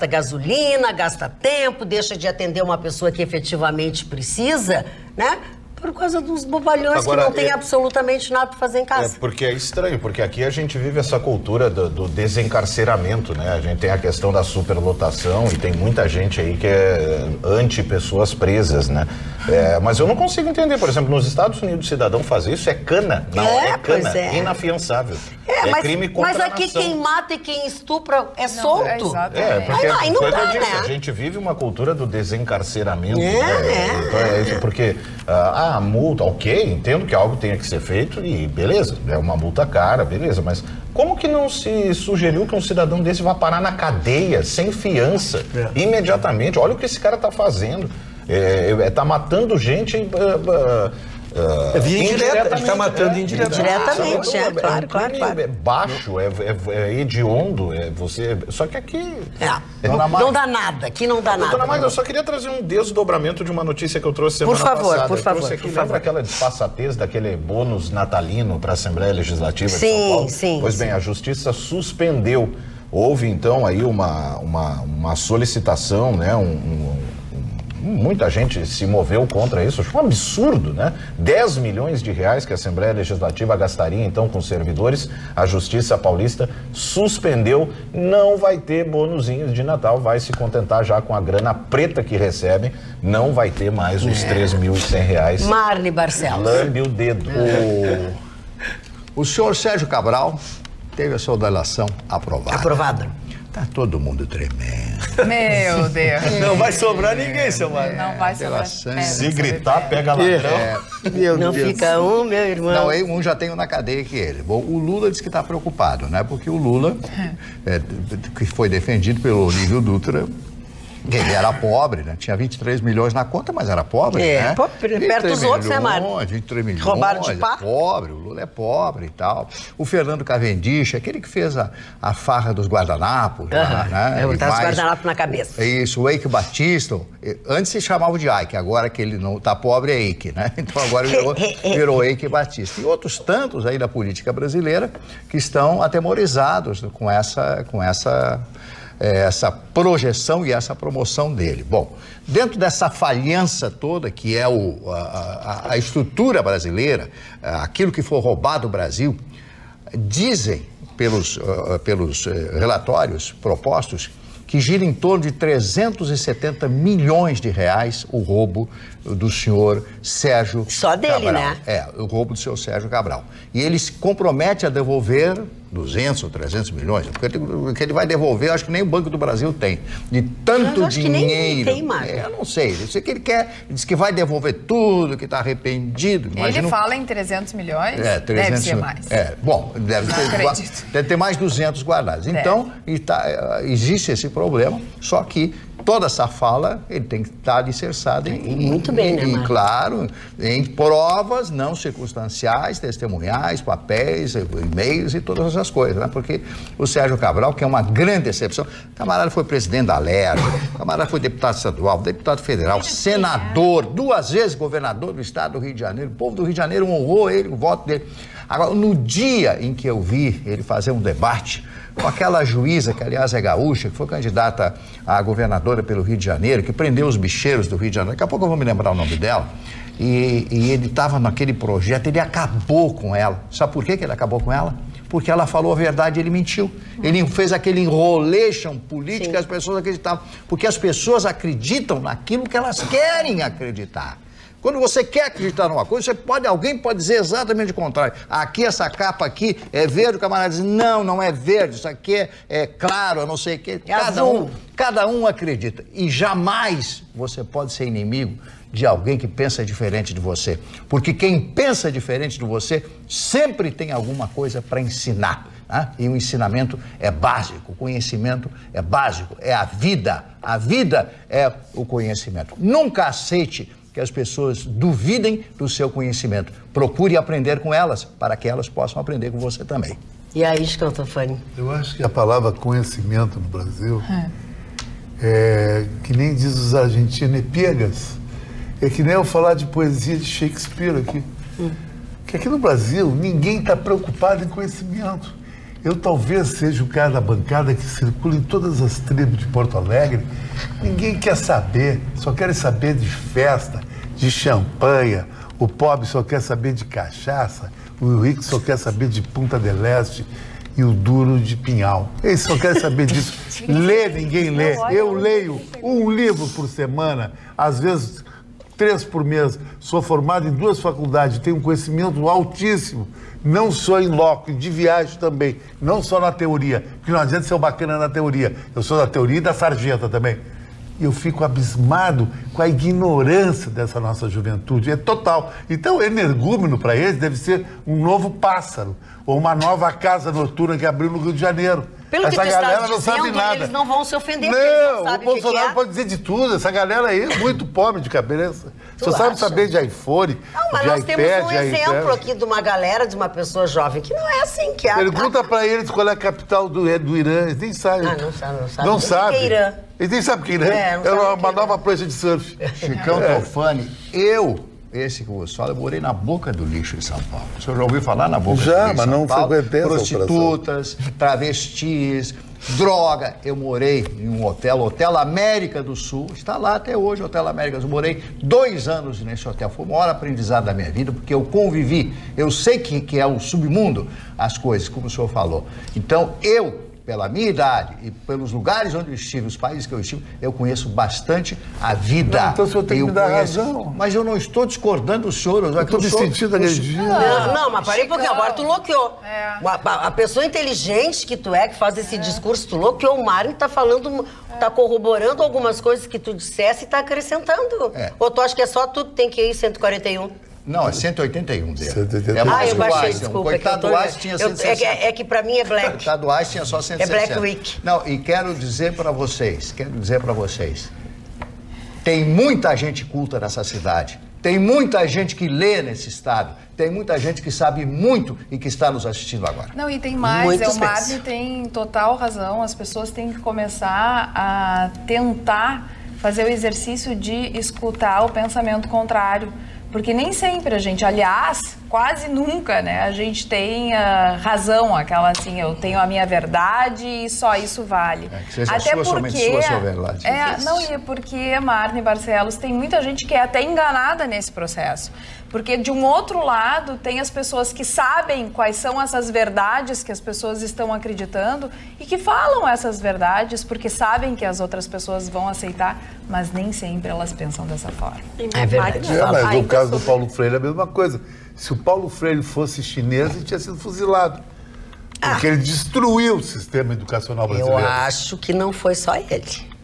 gasolina, gasta tempo, deixa de atender uma pessoa que efetivamente precisa, né? Por causa dos bobalhões que não tem absolutamente nada para fazer em casa. Porque é estranho, porque aqui a gente vive essa cultura do desencarceramento, né? A gente tem a questão da superlotação e tem muita gente aí que é anti-pessoas presas, né? Mas eu não consigo entender, por exemplo, nos Estados Unidos o cidadão fazer isso é cana. Não, é cana, inafiançável. Mas, crime contra mas aqui quem mata e quem estupra é solto. Porque aí não dá, né? A gente vive uma cultura do desencarceramento. Então é isso, porque a multa, ok, entendo que algo tenha que ser feito e beleza, é uma multa cara, beleza, mas como que não se sugeriu que um cidadão desse vá parar na cadeia, sem fiança, imediatamente? Olha o que esse cara tá fazendo. Tá matando gente... via indireta, ele está matando indiretamente. Claro. É baixo, é hediondo, só que aqui... Não dá nada, aqui não dá nada. Dona Magda, eu só queria trazer um desdobramento de uma notícia que eu trouxe semana passada. Por favor. Lembra aquela disfarçatez daquele bônus natalino para a Assembleia Legislativa de São Paulo? Sim. Pois bem, a Justiça suspendeu. Houve, então, aí uma solicitação, né, muita gente se moveu contra isso, acho um absurdo, né? 10 milhões de reais que a Assembleia Legislativa gastaria, então, com servidores, a Justiça Paulista suspendeu, não vai ter bonuzinhos de Natal, vai se contentar já com a grana preta que recebem, não vai ter mais os R$3.100. Marne Barcelos. Lambe o dedo. O senhor Sérgio Cabral teve a sua delação aprovada. Tá todo mundo tremendo. Meu Deus. Não vai sobrar ninguém, seu Mário. Não vai sobrar. Se gritar, pega ladrão. Não fica um, meu irmão. Não, um já tem um na cadeia que ele. Bom, o Lula disse que está preocupado, né? Porque o Lula, que foi defendido pelo Olívio Dutra, ele era pobre, né? Tinha 23 milhões na conta, mas era pobre, né? Perto dos outros, né, Mário? 23 milhões. Roubaram de pá? É pobre, o Lula é pobre e tal. O Fernando Cavendish, aquele que fez a farra dos guardanapos. Né? Botar os guardanapos na cabeça. Isso, o Eike Batista. Antes se chamava de Ike, agora que ele não tá pobre é Eike, né? Então agora virou Eike Batista. E outros tantos aí da política brasileira que estão atemorizados com essa projeção e essa promoção dele. Bom, dentro dessa falhança toda que é a estrutura brasileira, aquilo que foi roubado do Brasil, dizem pelos relatórios propostos que gira em torno de 370 milhões de reais o roubo do senhor Sérgio Cabral. Só dele, né? O roubo do senhor Sérgio Cabral. E ele se compromete a devolver 200 ou 300 milhões, porque ele vai devolver, acho que nem o Banco do Brasil tem, de tanto acho dinheiro. Que nem tem, Marcos. Eu não sei, eu sei que ele quer, ele diz que vai devolver tudo, que está arrependido. Ele fala em 300 milhões? 300, deve ser mais. Bom, deve ter mais 200 guardados. Então, existe esse problema, só que toda essa fala, ele tem que estar alicerçada muito bem, né, Marcos? Claro, em provas não circunstanciais, testemunhais, papéis, e-mails e todas essas coisas, né? Porque o Sérgio Cabral, que é uma grande decepção, o camarada foi presidente da LERJ, o camarada foi deputado estadual, deputado federal, senador, 2 vezes governador do estado do Rio de Janeiro. O povo do Rio de Janeiro honrou ele, o voto dele. Agora, no dia em que eu vi ele fazer um debate com aquela juíza, que aliás é gaúcha, que foi candidata a governadora pelo Rio de Janeiro, que prendeu os bicheiros do Rio de Janeiro, daqui a pouco eu vou me lembrar o nome dela, e ele estava naquele projeto, ele acabou com ela. Sabe por que ele acabou com ela? Porque ela falou a verdade e ele mentiu. Ele fez aquele enrolation político que as pessoas acreditavam. Porque as pessoas acreditam naquilo que elas querem acreditar. Quando você quer acreditar numa coisa, alguém pode dizer exatamente o contrário. Aqui, essa capa aqui é verde, o camarada diz, não é verde, isso aqui é claro, eu não sei o que. Cada um acredita. E jamais você pode ser inimigo de alguém que pensa diferente de você. Porque quem pensa diferente de você sempre tem alguma coisa para ensinar. Né? E o ensinamento é básico, o conhecimento é básico, é a vida. A vida é o conhecimento. Nunca aceite que as pessoas duvidem do seu conhecimento. Procure aprender com elas, para que elas possam aprender com você também. E aí, Scantofani? Eu acho que a palavra conhecimento no Brasil que nem diz os argentinos, é piegas. É que nem eu falar de poesia de Shakespeare aqui. Que aqui no Brasil, ninguém está preocupado em conhecimento. Eu talvez seja o cara da bancada que circula em todas as tribos de Porto Alegre. Ninguém quer saber, só quer saber de festa, de champanhe. O pobre só quer saber de cachaça, o rico só quer saber de Punta del Este e o duro de Pinhal. Eles só querem saber disso. Lê, ninguém lê. Eu leio um livro por semana, às vezes 3 por mês. Sou formado em 2 faculdades, tenho um conhecimento altíssimo. Não só em loco, de viagem também, não só na teoria, porque não adianta ser um bacana na teoria. Eu sou da teoria e da sarjeta também. E eu fico abismado com a ignorância dessa nossa juventude. É total. Então, energúmeno para eles deve ser um novo pássaro, ou uma nova casa noturna que abriu no Rio de Janeiro. Pelo essa que galera não sabe nada. Eles não vão se ofender. Não, o Bolsonaro pode dizer de tudo. Essa galera aí é muito pobre de cabeça. Só sabe saber de iPhone, não, mas de nós iPad, temos um exemplo aqui de uma galera, de uma pessoa jovem, que não é assim que é. Pergunta pra eles qual é a capital do Irã. Eles nem sabem. Não sabe. Não sabe. Que é Irã. Eles nem sabem que Irã é uma nova prancha de surf. Chicão Tofani, esse que vos falo, eu morei na boca do lixo em São Paulo. O senhor já ouviu falar na boca do lixo em São Paulo? Já, mas não frequentei essa prostitutas, travestis, droga. Eu morei em um Hotel América do Sul, está lá até hoje, Hotel América do Sul. Morei 2 anos nesse hotel. Foi o maior aprendizado da minha vida, porque eu convivi. Eu sei que é o submundo, as coisas, como o senhor falou. Então, eu pela minha idade e pelos lugares onde eu estive, os países que eu estive, eu conheço bastante a vida. Não, então o senhor tem que me dar razão. Mas eu não estou discordando do senhor. Eu estou me sentindo agredido. Não, mas parei um pouquinho, agora tu bloqueou. A pessoa inteligente que tu é, que faz esse discurso, tu bloqueou. O Mário tá falando, tá corroborando algumas coisas que tu dissesse e tá acrescentando. Ou tu acha que é só tu que tem que ir 141? Não, é 181 dele. 181. É mais eu baixei, Einstein. desculpa. O coitado do Einstein tinha 160. É que pra mim é black. O coitado do Einstein tinha só 160. É Black Week. Não, e quero dizer para vocês, tem muita gente culta nessa cidade. Tem muita gente que lê nesse estado. Tem muita gente que sabe muito e que está nos assistindo agora. Não, e tem mais. O Marne tem total razão. As pessoas têm que começar a tentar fazer o exercício de escutar o pensamento contrário. Porque nem sempre a gente, aliás, quase nunca, né? A gente tem razão, aquela assim, eu tenho a minha verdade e só isso vale. Que seja até sua, somente sua verdade. Não, e porque, Marne Barcelos, tem muita gente que é até enganada nesse processo. Porque, de um outro lado, tem as pessoas que sabem quais são essas verdades que as pessoas estão acreditando e que falam essas verdades porque sabem que as outras pessoas vão aceitar, mas nem sempre elas pensam dessa forma. É verdade. Mas no caso do Paulo Freire é a mesma coisa. Se o Paulo Freire fosse chinês, ele tinha sido fuzilado. Porque ele destruiu o sistema educacional brasileiro. Eu acho que não foi só ele.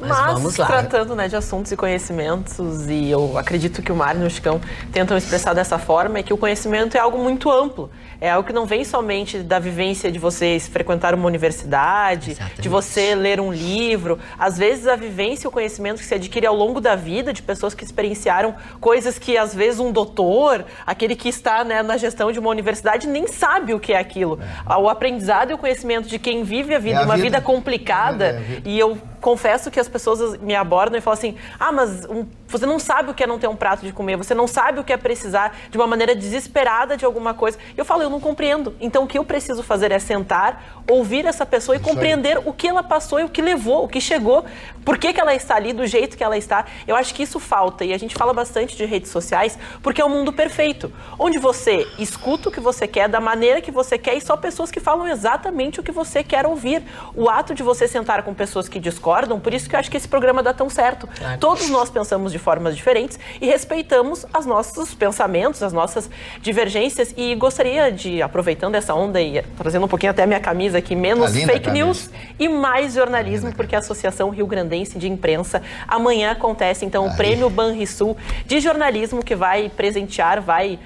Mas vamos lá. Tratando, né, de assuntos e conhecimentos, e eu acredito que o Mário e o Chicão tentam expressar dessa forma, é que o conhecimento é algo muito amplo. É algo que não vem somente da vivência de vocês frequentar uma universidade, exatamente, de você ler um livro. Às vezes a vivência e o conhecimento que se adquire ao longo da vida de pessoas que experienciaram coisas que às vezes um doutor, aquele que está, né, na gestão de uma universidade, nem sabe o que é aquilo. O aprendizado e o conhecimento de quem vive a vida, uma vida complicada, e eu confesso que as pessoas me abordam e falam assim, mas você não sabe o que é não ter um prato de comer, você não sabe o que é precisar de uma maneira desesperada de alguma coisa. Eu falo, eu não compreendo. Então o que eu preciso fazer é sentar, ouvir essa pessoa e compreender o que ela passou e o que levou, o que chegou, por que ela está ali do jeito que ela está. Eu acho que isso falta, e a gente fala bastante de redes sociais, porque é um mundo perfeito, onde você escuta o que você quer, da maneira que você quer, e só pessoas que falam exatamente o que você quer ouvir. O ato de você sentar com pessoas que discordam, por isso que eu acho que esse programa dá tão certo. Claro. Todos nós pensamos de formas diferentes e respeitamos os nossos pensamentos, as nossas divergências, e gostaria de, aproveitando essa onda e trazendo um pouquinho até a minha camisa aqui, menos fake news e mais jornalismo, porque a Associação Rio Grandense de Imprensa, amanhã acontece então o Prêmio Banrisul de Jornalismo, que vai presentear, vai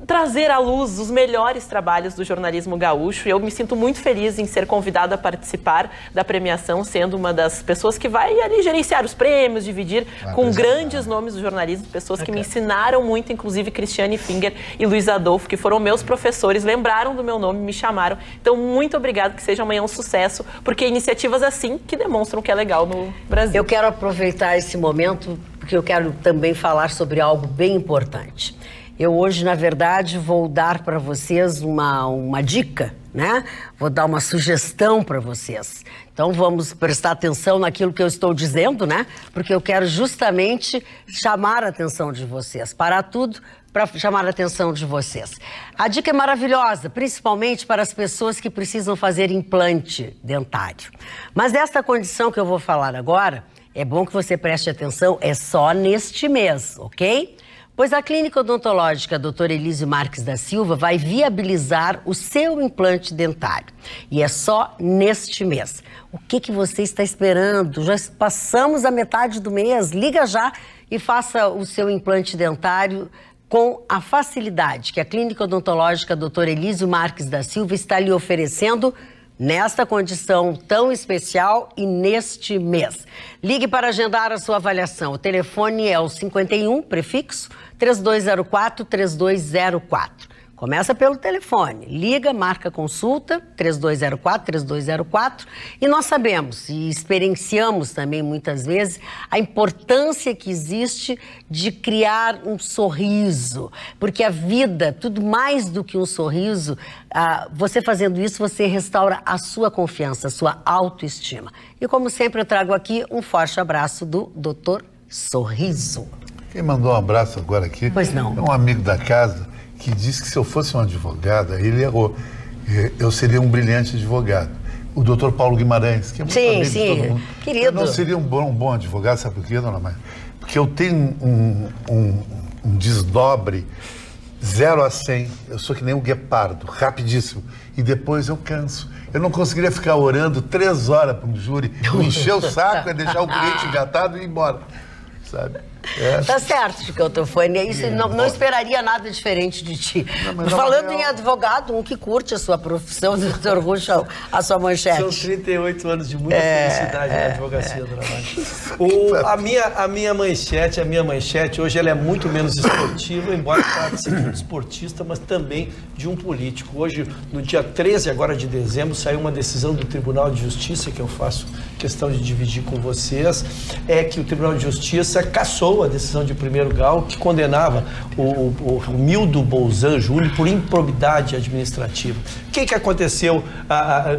trazer à luz os melhores trabalhos do jornalismo gaúcho. Eu me sinto muito feliz em ser convidada a participar da premiação, sendo uma das pessoas que vai ali gerenciar os prêmios, dividir com grandes nomes do jornalismo, pessoas que me ensinaram muito, inclusive Cristiane Finger e Luiz Adolfo, que foram meus professores, lembraram do meu nome, me chamaram. Então, muito obrigada, que seja amanhã um sucesso, porque iniciativas assim que demonstram que é legal no Brasil. Eu quero aproveitar esse momento, porque eu quero também falar sobre algo bem importante. Eu hoje, na verdade, vou dar para vocês uma dica, né? Vou dar uma sugestão para vocês. Então, vamos prestar atenção naquilo que eu estou dizendo, né? Porque eu quero justamente chamar a atenção de vocês. Parar tudo para chamar a atenção de vocês. A dica é maravilhosa, principalmente para as pessoas que precisam fazer implante dentário. Mas desta condição que eu vou falar agora, é bom que você preste atenção, é só neste mês, ok? Pois a Clínica Odontológica Dr. Elísio Marques da Silva vai viabilizar o seu implante dentário. E é só neste mês. O que você está esperando? Já passamos a metade do mês. Liga já e faça o seu implante dentário com a facilidade que a Clínica Odontológica Dr. Elísio Marques da Silva está lhe oferecendo nesta condição tão especial e neste mês. Ligue para agendar a sua avaliação. O telefone é o 51, prefixo, 3204-3204. Começa pelo telefone, liga, marca consulta, 3204-3204, e nós sabemos e experienciamos também muitas vezes a importância que existe de criar um sorriso, porque a vida, tudo mais do que um sorriso, você fazendo isso, você restaura a sua confiança, a sua autoestima. E como sempre eu trago aqui um forte abraço do Dr. Sorriso. Quem mandou um abraço agora aqui é um amigo da casa, que disse que se eu fosse um advogado, ele errou. Eu seria um brilhante advogado. o doutor Paulo Guimarães, que é muito amigo de todo mundo. Querido. Eu não seria um bom advogado, sabe por quê, dona Maria? Porque eu tenho um desdobre 0 a 100, eu sou que nem um guepardo, rapidíssimo, e depois eu canso. Eu não conseguiria ficar orando 3 horas para um júri, encher o saco, é deixar o cliente engatado e ir embora, sabe? Tá certo, Chico Teofani. Isso não esperaria nada diferente de ti. Falando em advogado, um que curte a sua profissão, doutor Ruschel, a sua manchete. São 38 anos de muita felicidade na advocacia, dona Márcia. A minha manchete, hoje ela é muito menos esportiva, embora trate-se de um esportista, mas também de um político. Hoje, no dia 13 agora de dezembro, saiu uma decisão do Tribunal de Justiça, que eu faço questão de dividir com vocês, é que o Tribunal de Justiça cassou a decisão de primeiro grau que condenava o Romildo Bolzan Júnior por improbidade administrativa. O que aconteceu?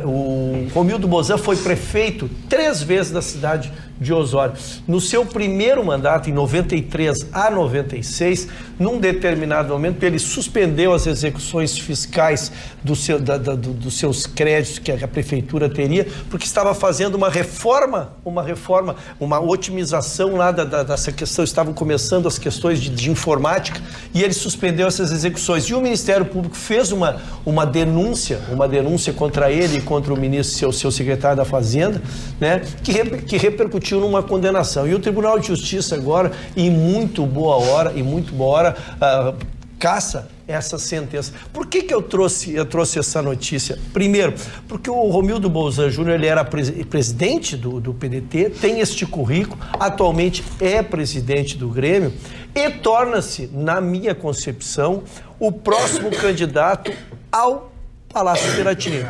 O Romildo Bolzan foi prefeito 3 vezes da cidade de Osório. No seu primeiro mandato, em 93 a 96, num determinado momento, ele suspendeu as execuções fiscais dos seus créditos que a prefeitura teria, porque estava fazendo uma otimização lá dessa questão, estavam começando as questões de informática, e ele suspendeu essas execuções. E o Ministério Público fez uma denúncia contra ele e contra o ministro, seu secretário da Fazenda, né, que repercutiu numa condenação. E o Tribunal de Justiça agora, em muito boa hora, caça essa sentença. Por que eu trouxe essa notícia? Primeiro, porque o Romildo Bolzan Júnior, ele era presidente do PDT, tem este currículo, atualmente é presidente do Grêmio e torna-se, na minha concepção, o próximo candidato ao Palácio Piratini.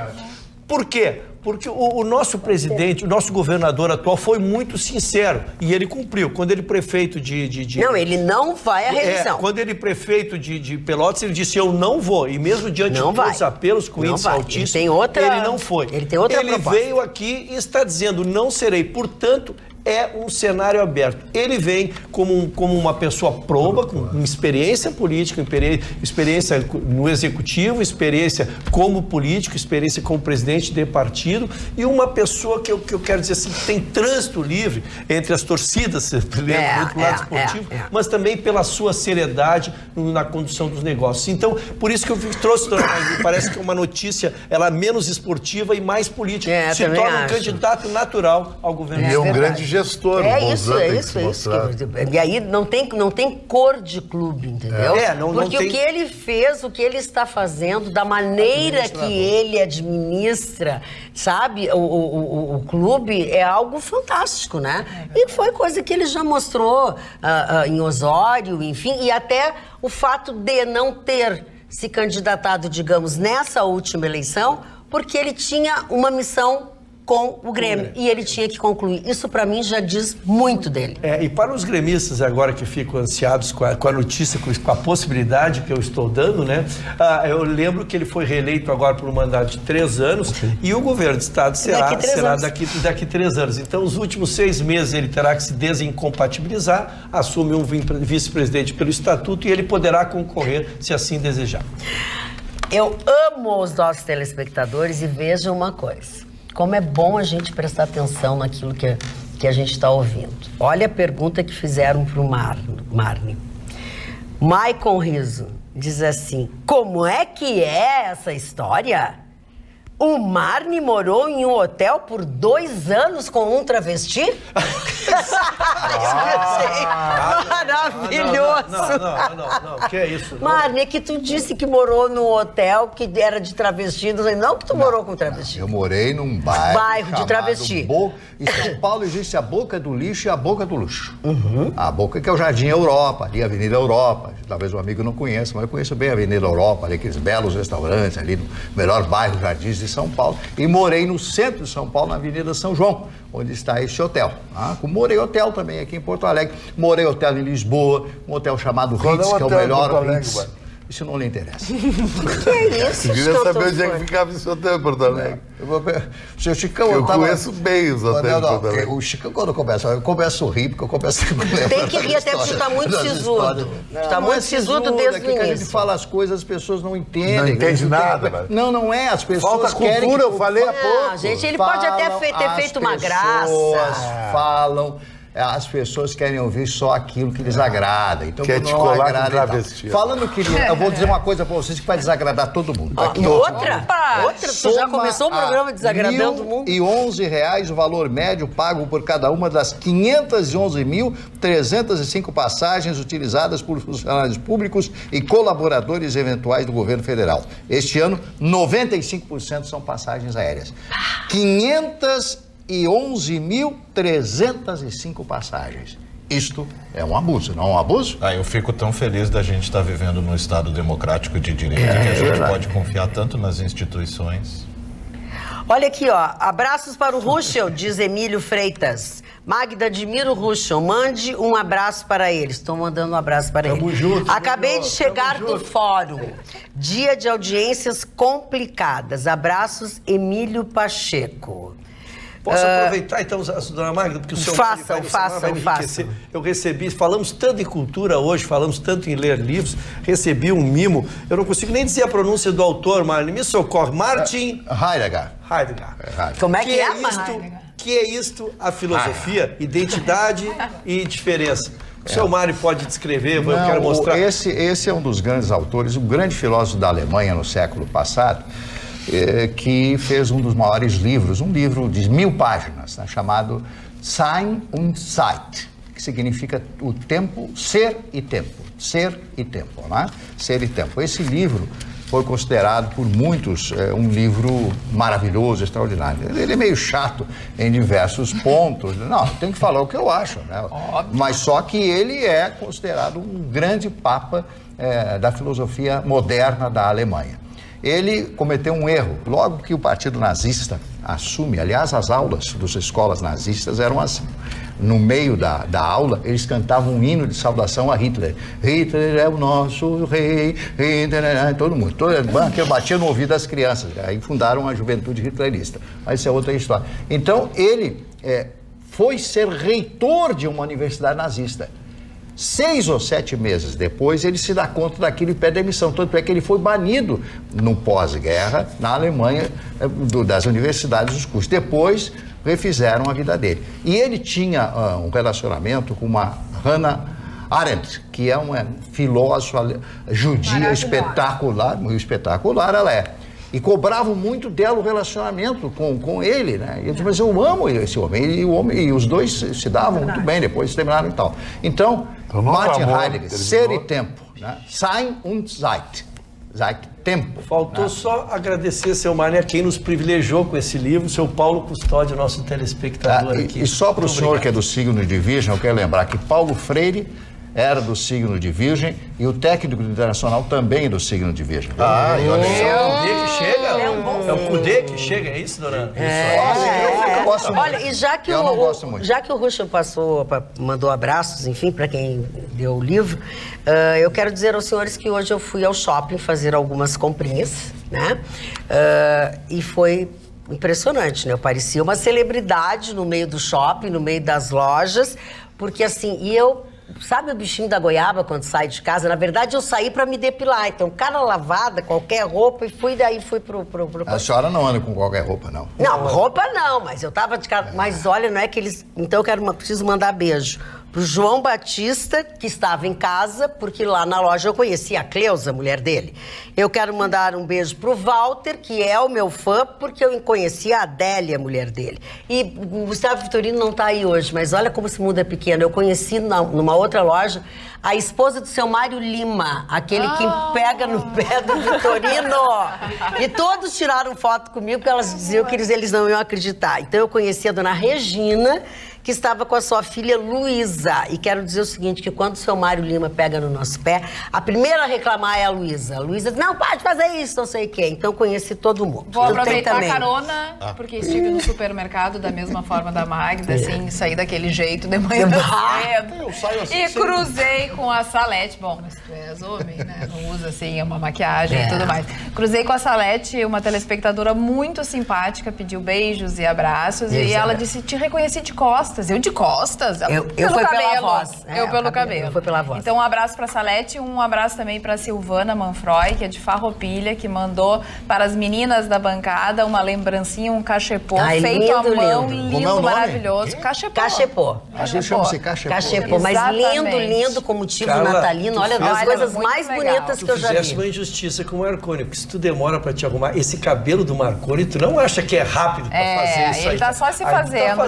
Por quê? Porque o nosso presidente, o nosso governador atual foi muito sincero e ele cumpriu. Quando ele prefeito Não, ele não vai à reeleição. Quando ele prefeito de Pelotas, ele disse, eu não vou. E mesmo diante de todos os apelos com índice altíssimo, ele não foi. Ele tem outra proposta. Ele veio aqui e está dizendo, não serei. Portanto, é um cenário aberto. Ele vem como uma pessoa proba, com experiência política, experiência no executivo, experiência como político, experiência como presidente de partido, e uma pessoa que eu quero dizer assim, que tem trânsito livre entre as torcidas, do lado esportivo, mas também pela sua seriedade na condução dos negócios. Então, por isso que eu trouxe, me parece que é uma notícia, ela é menos esportiva e mais política. Se torna um candidato natural ao governo. E é um grande gestor. É isso. E aí não tem cor de clube, entendeu? Porque o que ele fez, o que ele está fazendo, da maneira que ele administra, sabe, o clube, é algo fantástico, né? E foi coisa que ele já mostrou em Osório, enfim, e até o fato de não ter se candidatado, digamos, nessa última eleição, porque ele tinha uma missão com o Grêmio. E ele tinha que concluir. Isso, para mim, já diz muito dele. E para os gremistas agora que ficam ansiados com a notícia, com a possibilidade que eu estou dando, né? Eu lembro que ele foi reeleito agora por um mandato de 3 anos e o governo de Estado será daqui 3 anos. Então, os últimos 6 meses ele terá que se desincompatibilizar, assume um vice-presidente pelo Estatuto e ele poderá concorrer se assim desejar. Eu amo os nossos telespectadores e vejam uma coisa. Como é bom a gente prestar atenção naquilo que a gente está ouvindo. Olha a pergunta que fizeram para o Marne. Maicon Riso diz assim, como é que é essa história? O Marne morou em um hotel por 2 anos com um travesti? Maravilhoso! Não, que é isso? Marne, é que tu disse que morou num hotel que era de travesti, não que tu morou com travesti. Eu morei num bairro de travesti. Em São Paulo existe a Boca do Lixo e a Boca do Luxo. A Boca, que é o Jardim Europa, ali a Avenida Europa. Talvez o amigo não conheça, mas eu conheço bem a Avenida Europa, ali aqueles belos restaurantes ali no melhor bairro Jardins de São Paulo. E morei no centro de São Paulo, na Avenida São João, onde está este hotel. Morei hotel também aqui em Porto Alegre. Morei hotel em Lisboa, um hotel chamado Ritz, que é o melhor Ritz. Isso não lhe interessa. Que é isso, Eu queria saber onde é que ficava esse hotel em Porto Alegre. Seu Chicão, eu conheço bem os hotéis de Porto Alegre. O Chicão, quando eu começo a rir, porque eu começo a tem que rir até porque você está muito sisudo. Está muito sisudo desde o início. A gente fala as coisas, as pessoas não entendem. Não entende nada. Não é. As pessoas falta cultura, eu falei há pouco. Gente, ele pode até ter feito uma graça. Falam... As pessoas querem ouvir só aquilo que lhes agrada. Então, quer te colar com travesti. Falando que... Eu vou dizer uma coisa para vocês que vai desagradar todo mundo. Aqui, outra? Tu já começou o programa desagradando o mundo? R$ 1.011 o valor médio pago por cada uma das 511.305 passagens utilizadas por funcionários públicos e colaboradores eventuais do governo federal. Este ano, 95% são passagens aéreas. 511.305 passagens. Isto é um abuso, não é um abuso? Eu fico tão feliz da gente estar vivendo num Estado democrático de direito, que a gente pode confiar tanto nas instituições. Olha aqui, ó. Abraços para o Ruschel, diz Emílio Freitas. Magda, admiro o Ruschel. Mande um abraço para eles. Estou mandando um abraço para ele. Tamo junto. Acabei de chegar do fórum. Dia de audiências complicadas. Abraços, Emílio Pacheco. Posso aproveitar, então, dona Magda, porque o seu faça. Eu recebi, falamos tanto em cultura hoje, falamos tanto em ler livros, recebi um mimo, eu não consigo nem dizer a pronúncia do autor, Marlene, me socorre, Martin Heidegger. Como é que é, que é isto? A filosofia, identidade e diferença. O seu Mário pode descrever, eu quero mostrar. Esse é um dos grandes autores, um grande filósofo da Alemanha no século passado, que fez um dos maiores livros, um livro de 1000 páginas, né, chamado Sein und Zeit, que significa o tempo, ser e tempo. Ser e tempo, né? Ser e tempo. Esse livro foi considerado por muitos um livro maravilhoso, extraordinário. Ele é meio chato em diversos pontos. Não, tem que falar o que eu acho, né? Mas só que ele é considerado um grande papa da filosofia moderna da Alemanha. Ele cometeu um erro. Logo que o partido nazista assume, aliás, as aulas das escolas nazistas eram assim. No meio da aula, eles cantavam um hino de saudação a Hitler. Hitler é o nosso rei, Hitler é... Todo mundo. Que batia no ouvido das crianças. Aí fundaram a juventude hitlerista. Mas isso é outra história. Então, ele foi ser reitor de uma universidade nazista. 6 ou 7 meses depois, ele se dá conta daquilo e pede demissão. Tanto é que ele foi banido no pós-guerra, na Alemanha, das universidades dos cursos. Depois, refizeram a vida dele. E ele tinha um relacionamento com uma Hannah Arendt, que é uma filósofa judia espetacular ela é. E cobravam muito dela o relacionamento com ele, né? E eu disse, mas eu amo esse homem. E os dois se davam muito bem, depois terminaram e tal. Então Martin Heidegger, ser e tempo, né? Sein und Zeit. Zeit, tempo. Faltou só agradecer, seu Marne, a quem nos privilegiou com esse livro, seu Paulo Custódio, nosso telespectador aqui. E só para o senhor que é do signo de Virgem, eu quero lembrar que Paulo Freire era do signo de Virgem e o técnico internacional também do signo de Virgem. E olha só, é o Cudê que chega? É o Cudê que chega, é isso, dona? Eu gosto muito. Olha, e já que o Ruschel mandou abraços, enfim, para quem deu o livro, eu quero dizer aos senhores que hoje eu fui ao shopping fazer algumas comprinhas, né? E foi impressionante, né? Eu parecia uma celebridade no meio do shopping, no meio das lojas, porque assim, sabe o bichinho da goiaba quando sai de casa? Na verdade, eu saí para me depilar. Então, cara lavada, qualquer roupa, e fui pro... A senhora não anda com qualquer roupa, não? Não, roupa não, mas eu tava de casa. Mas olha, não é que eles... Então, preciso mandar beijo pro João Batista, que estava em casa, porque lá na loja eu conheci a Cleusa, a mulher dele. Eu quero mandar um beijo pro Walter, que é o meu fã, porque eu conheci a Adélia, a mulher dele. E o Gustavo Vitorino não tá aí hoje, mas olha como esse mundo é pequeno. Eu conheci numa outra loja a esposa do seu Mário Lima, aquele que pega no pé do Vitorino. E todos tiraram foto comigo, porque elas diziam que eles não iam acreditar. Então eu conheci a dona Regina, que estava com a sua filha Luísa. E quero dizer o seguinte, que quando o seu Mário Lima pega no nosso pé, a primeira a reclamar é a Luísa. A Luísa diz, não, pode fazer isso, não sei o quê. Então, conheci todo mundo. Vou aproveitar a carona, porque estive no supermercado da mesma forma da Magda, assim, saí daquele jeito de manhã cedo. E cruzei com a Salete. Bom, mas tu és homem, né? Não usa, assim, uma maquiagem e tudo mais. Cruzei com a Salete, uma telespectadora muito simpática, pediu beijos e abraços. E ela disse, te reconheci de costas. Eu de costas? Eu fui pela voz. Eu pelo cabelo. Foi pela voz. Então, um abraço pra Salete, um abraço também pra Silvana Manfroy, que é de Farroupilha, que mandou para as meninas da bancada uma lembrancinha, um cachepô feito à mão, lindo, maravilhoso. Cachepô. A gente chama-se cachepô. Cachepô, mas lindo, com motivo natalino. Olha, das coisas mais bonitas que eu já vi. Tu fizesse uma injustiça com o Marconi, porque se tu demora pra te arrumar, esse cabelo do Marconi, tu não acha que é rápido pra fazer isso aí? Ele tá só se fazendo,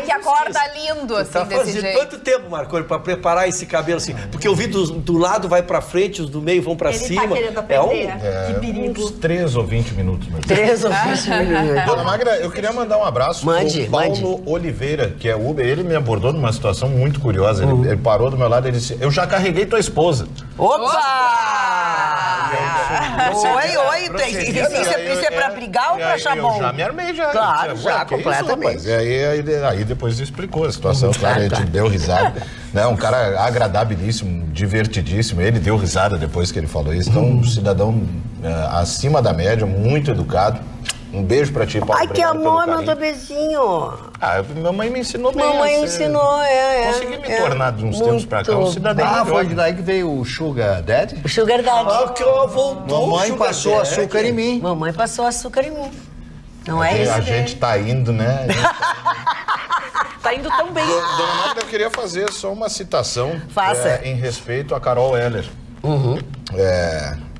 que acorda lindo, assim, desse jeito. Quanto tempo, Marconi, pra preparar esse cabelo assim? Porque eu vi do lado vai pra frente, os do meio vão pra cima. Ele tá querendo aprender. Que perigo. Uns 3 ou 20 minutos. 3 ou 20 minutos. Dona Magda, eu queria mandar um abraço pro Paulo Oliveira, que é Uber. Ele me abordou numa situação muito curiosa. Ele parou do meu lado e disse, eu já carreguei tua esposa. Opa! Oi, isso é pra brigar ou pra achar bom? Eu já me armei, já. Claro, já, completamente. Isso, aí depois explicou a situação, claro, a gente deu risada. Né, um cara agradabilíssimo, divertidíssimo. Ele deu risada depois que ele falou isso. Então, um cidadão acima da média, muito educado. Um beijo pra ti, Paulo. Ai, que amor, meu beijinho. Minha mãe me ensinou bem. Mamãe me ensinou, Consegui me tornar de uns tempos pra cá um cidadão. Foi daí que veio o Sugar Daddy? O Sugar Daddy. Que ela voltou. Mamãe passou açúcar em mim. Mamãe passou açúcar em mim. Não é isso? A gente tá indo, né? Tá indo tão bem. Dona Magda, eu queria fazer só uma citação. Faça. Em respeito a Carol Heller.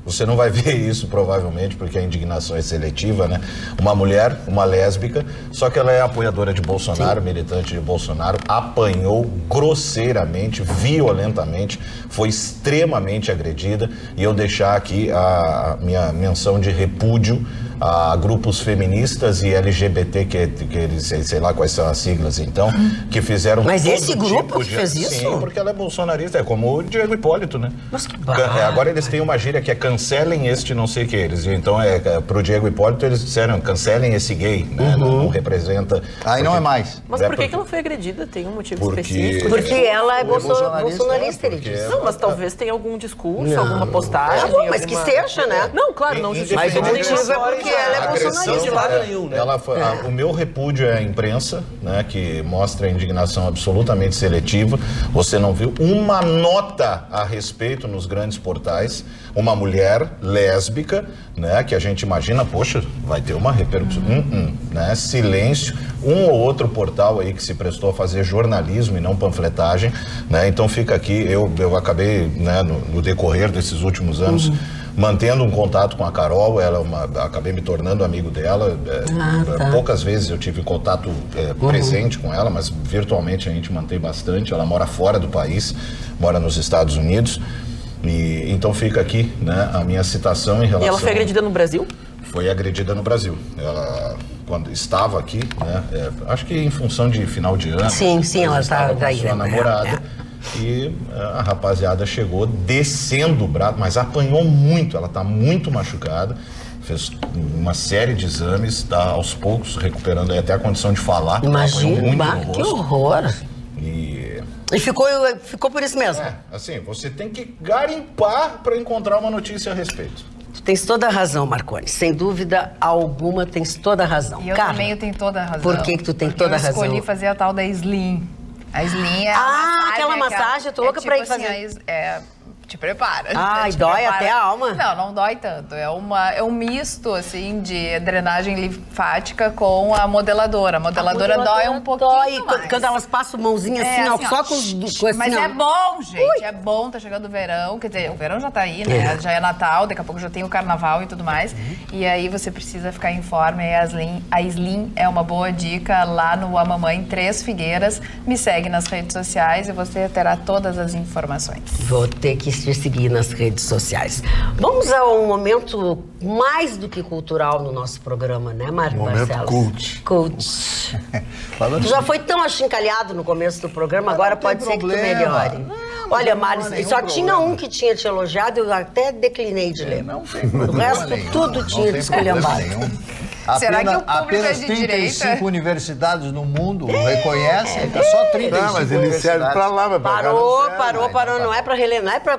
Você não vai ver isso, provavelmente, porque a indignação é seletiva, né? Uma mulher, uma lésbica, só que ela é apoiadora de Bolsonaro, militante de Bolsonaro, apanhou grosseiramente, violentamente, foi extremamente agredida. E eu deixar aqui a minha menção de repúdio a grupos feministas e LGBT, que eles, sei lá quais são as siglas, então, que fizeram Mas todo esse grupo tipo fez isso? Sim, porque ela é bolsonarista, é como o Diego Hipólito, né? Mas que Agora eles têm uma gíria que é cancelem este não sei o que. Então, pro Diego Hipólito, eles disseram cancelem esse gay, né? Não representa... Aí não é mais. Mas por que ela foi agredida? Tem um motivo específico? Porque ela é bolsonarista, ele diz. Não, mas talvez tenha algum discurso, alguma postagem. Mas que seja, né? Não, claro, não justifica. Mas o motivo é porque ela é bolsonarista. De lado nenhum, né? O meu repúdio é a imprensa, né, que mostra a indignação absolutamente seletiva. Você não viu uma nota a respeito nos grandes portais. Uma mulher lésbica, né, que a gente imagina, poxa, vai ter uma repercussão. Né? Silêncio. Um ou outro portal aí que se prestou a fazer jornalismo e não panfletagem, né? Então fica aqui, eu acabei, né, no decorrer desses últimos anos, mantendo um contato com a Carol. Acabei me tornando amigo dela. Poucas vezes eu tive contato presente com ela, mas virtualmente a gente mantém bastante. Ela mora fora do país, mora nos Estados Unidos. E então fica aqui, né, a minha citação em relação... E ela foi agredida no Brasil? Foi agredida no Brasil. Ela, quando estava aqui, né, acho que em função de final de ano... Sim, ela estava com sua namorada. E a rapaziada chegou descendo o braço, mas apanhou muito. Ela está muito machucada. Fez uma série de exames, está aos poucos recuperando aí até a condição de falar. Imagina, que horror! E ficou por isso mesmo? Assim, você tem que garimpar para encontrar uma notícia a respeito. Tu tens toda a razão, Marconi. Sem dúvida alguma, tens toda a razão. E eu também tenho toda a razão. Por que tu tem toda a razão? Eu escolhi fazer a tal da Slim. A Slim é aquela massagem, eu tô louca pra ir fazer. Te prepara. Dói até a alma? Não dói tanto. É um misto, assim, de drenagem linfática com a modeladora. A modeladora dói um pouquinho mais. Quando elas passam mãozinha assim, só com assim, mas é bom, gente. É bom, tá chegando o verão. Quer dizer, o verão já tá aí, né? Já é Natal, daqui a pouco já tem o Carnaval e tudo mais. E aí você precisa ficar em forma. E a Slim é uma boa dica lá no A Mamãe 3 Figueiras. Me segue nas redes sociais e você terá todas as informações. Vou ter que deixe de seguir nas redes sociais. Vamos a um momento mais do que cultural no nosso programa, né, Mário Barcelos? Coach. Tu já foi tão achincalhado no começo do programa, agora pode ser que tu melhore. Olha, Mário, só tinha um que tinha te elogiado, eu até declinei de ler. Não tem problema. O resto tudo tinha desculhambado. Será que o público é de 35 universidades no mundo reconhecem, só 35 Não, mas ele serve para lá, mas Parou, não é para relembrar, não é para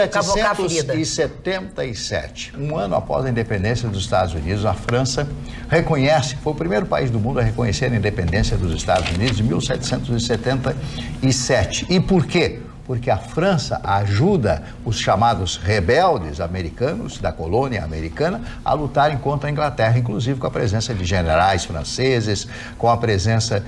cavocar a ferida. 1777, um ano após a independência dos Estados Unidos, a França reconhece, foi o primeiro país do mundo a reconhecer a independência dos Estados Unidos em 1777. E por quê? Porque a França ajuda os chamados rebeldes americanos, da colônia americana, a lutarem contra a Inglaterra, inclusive com a presença de generais franceses, com a presença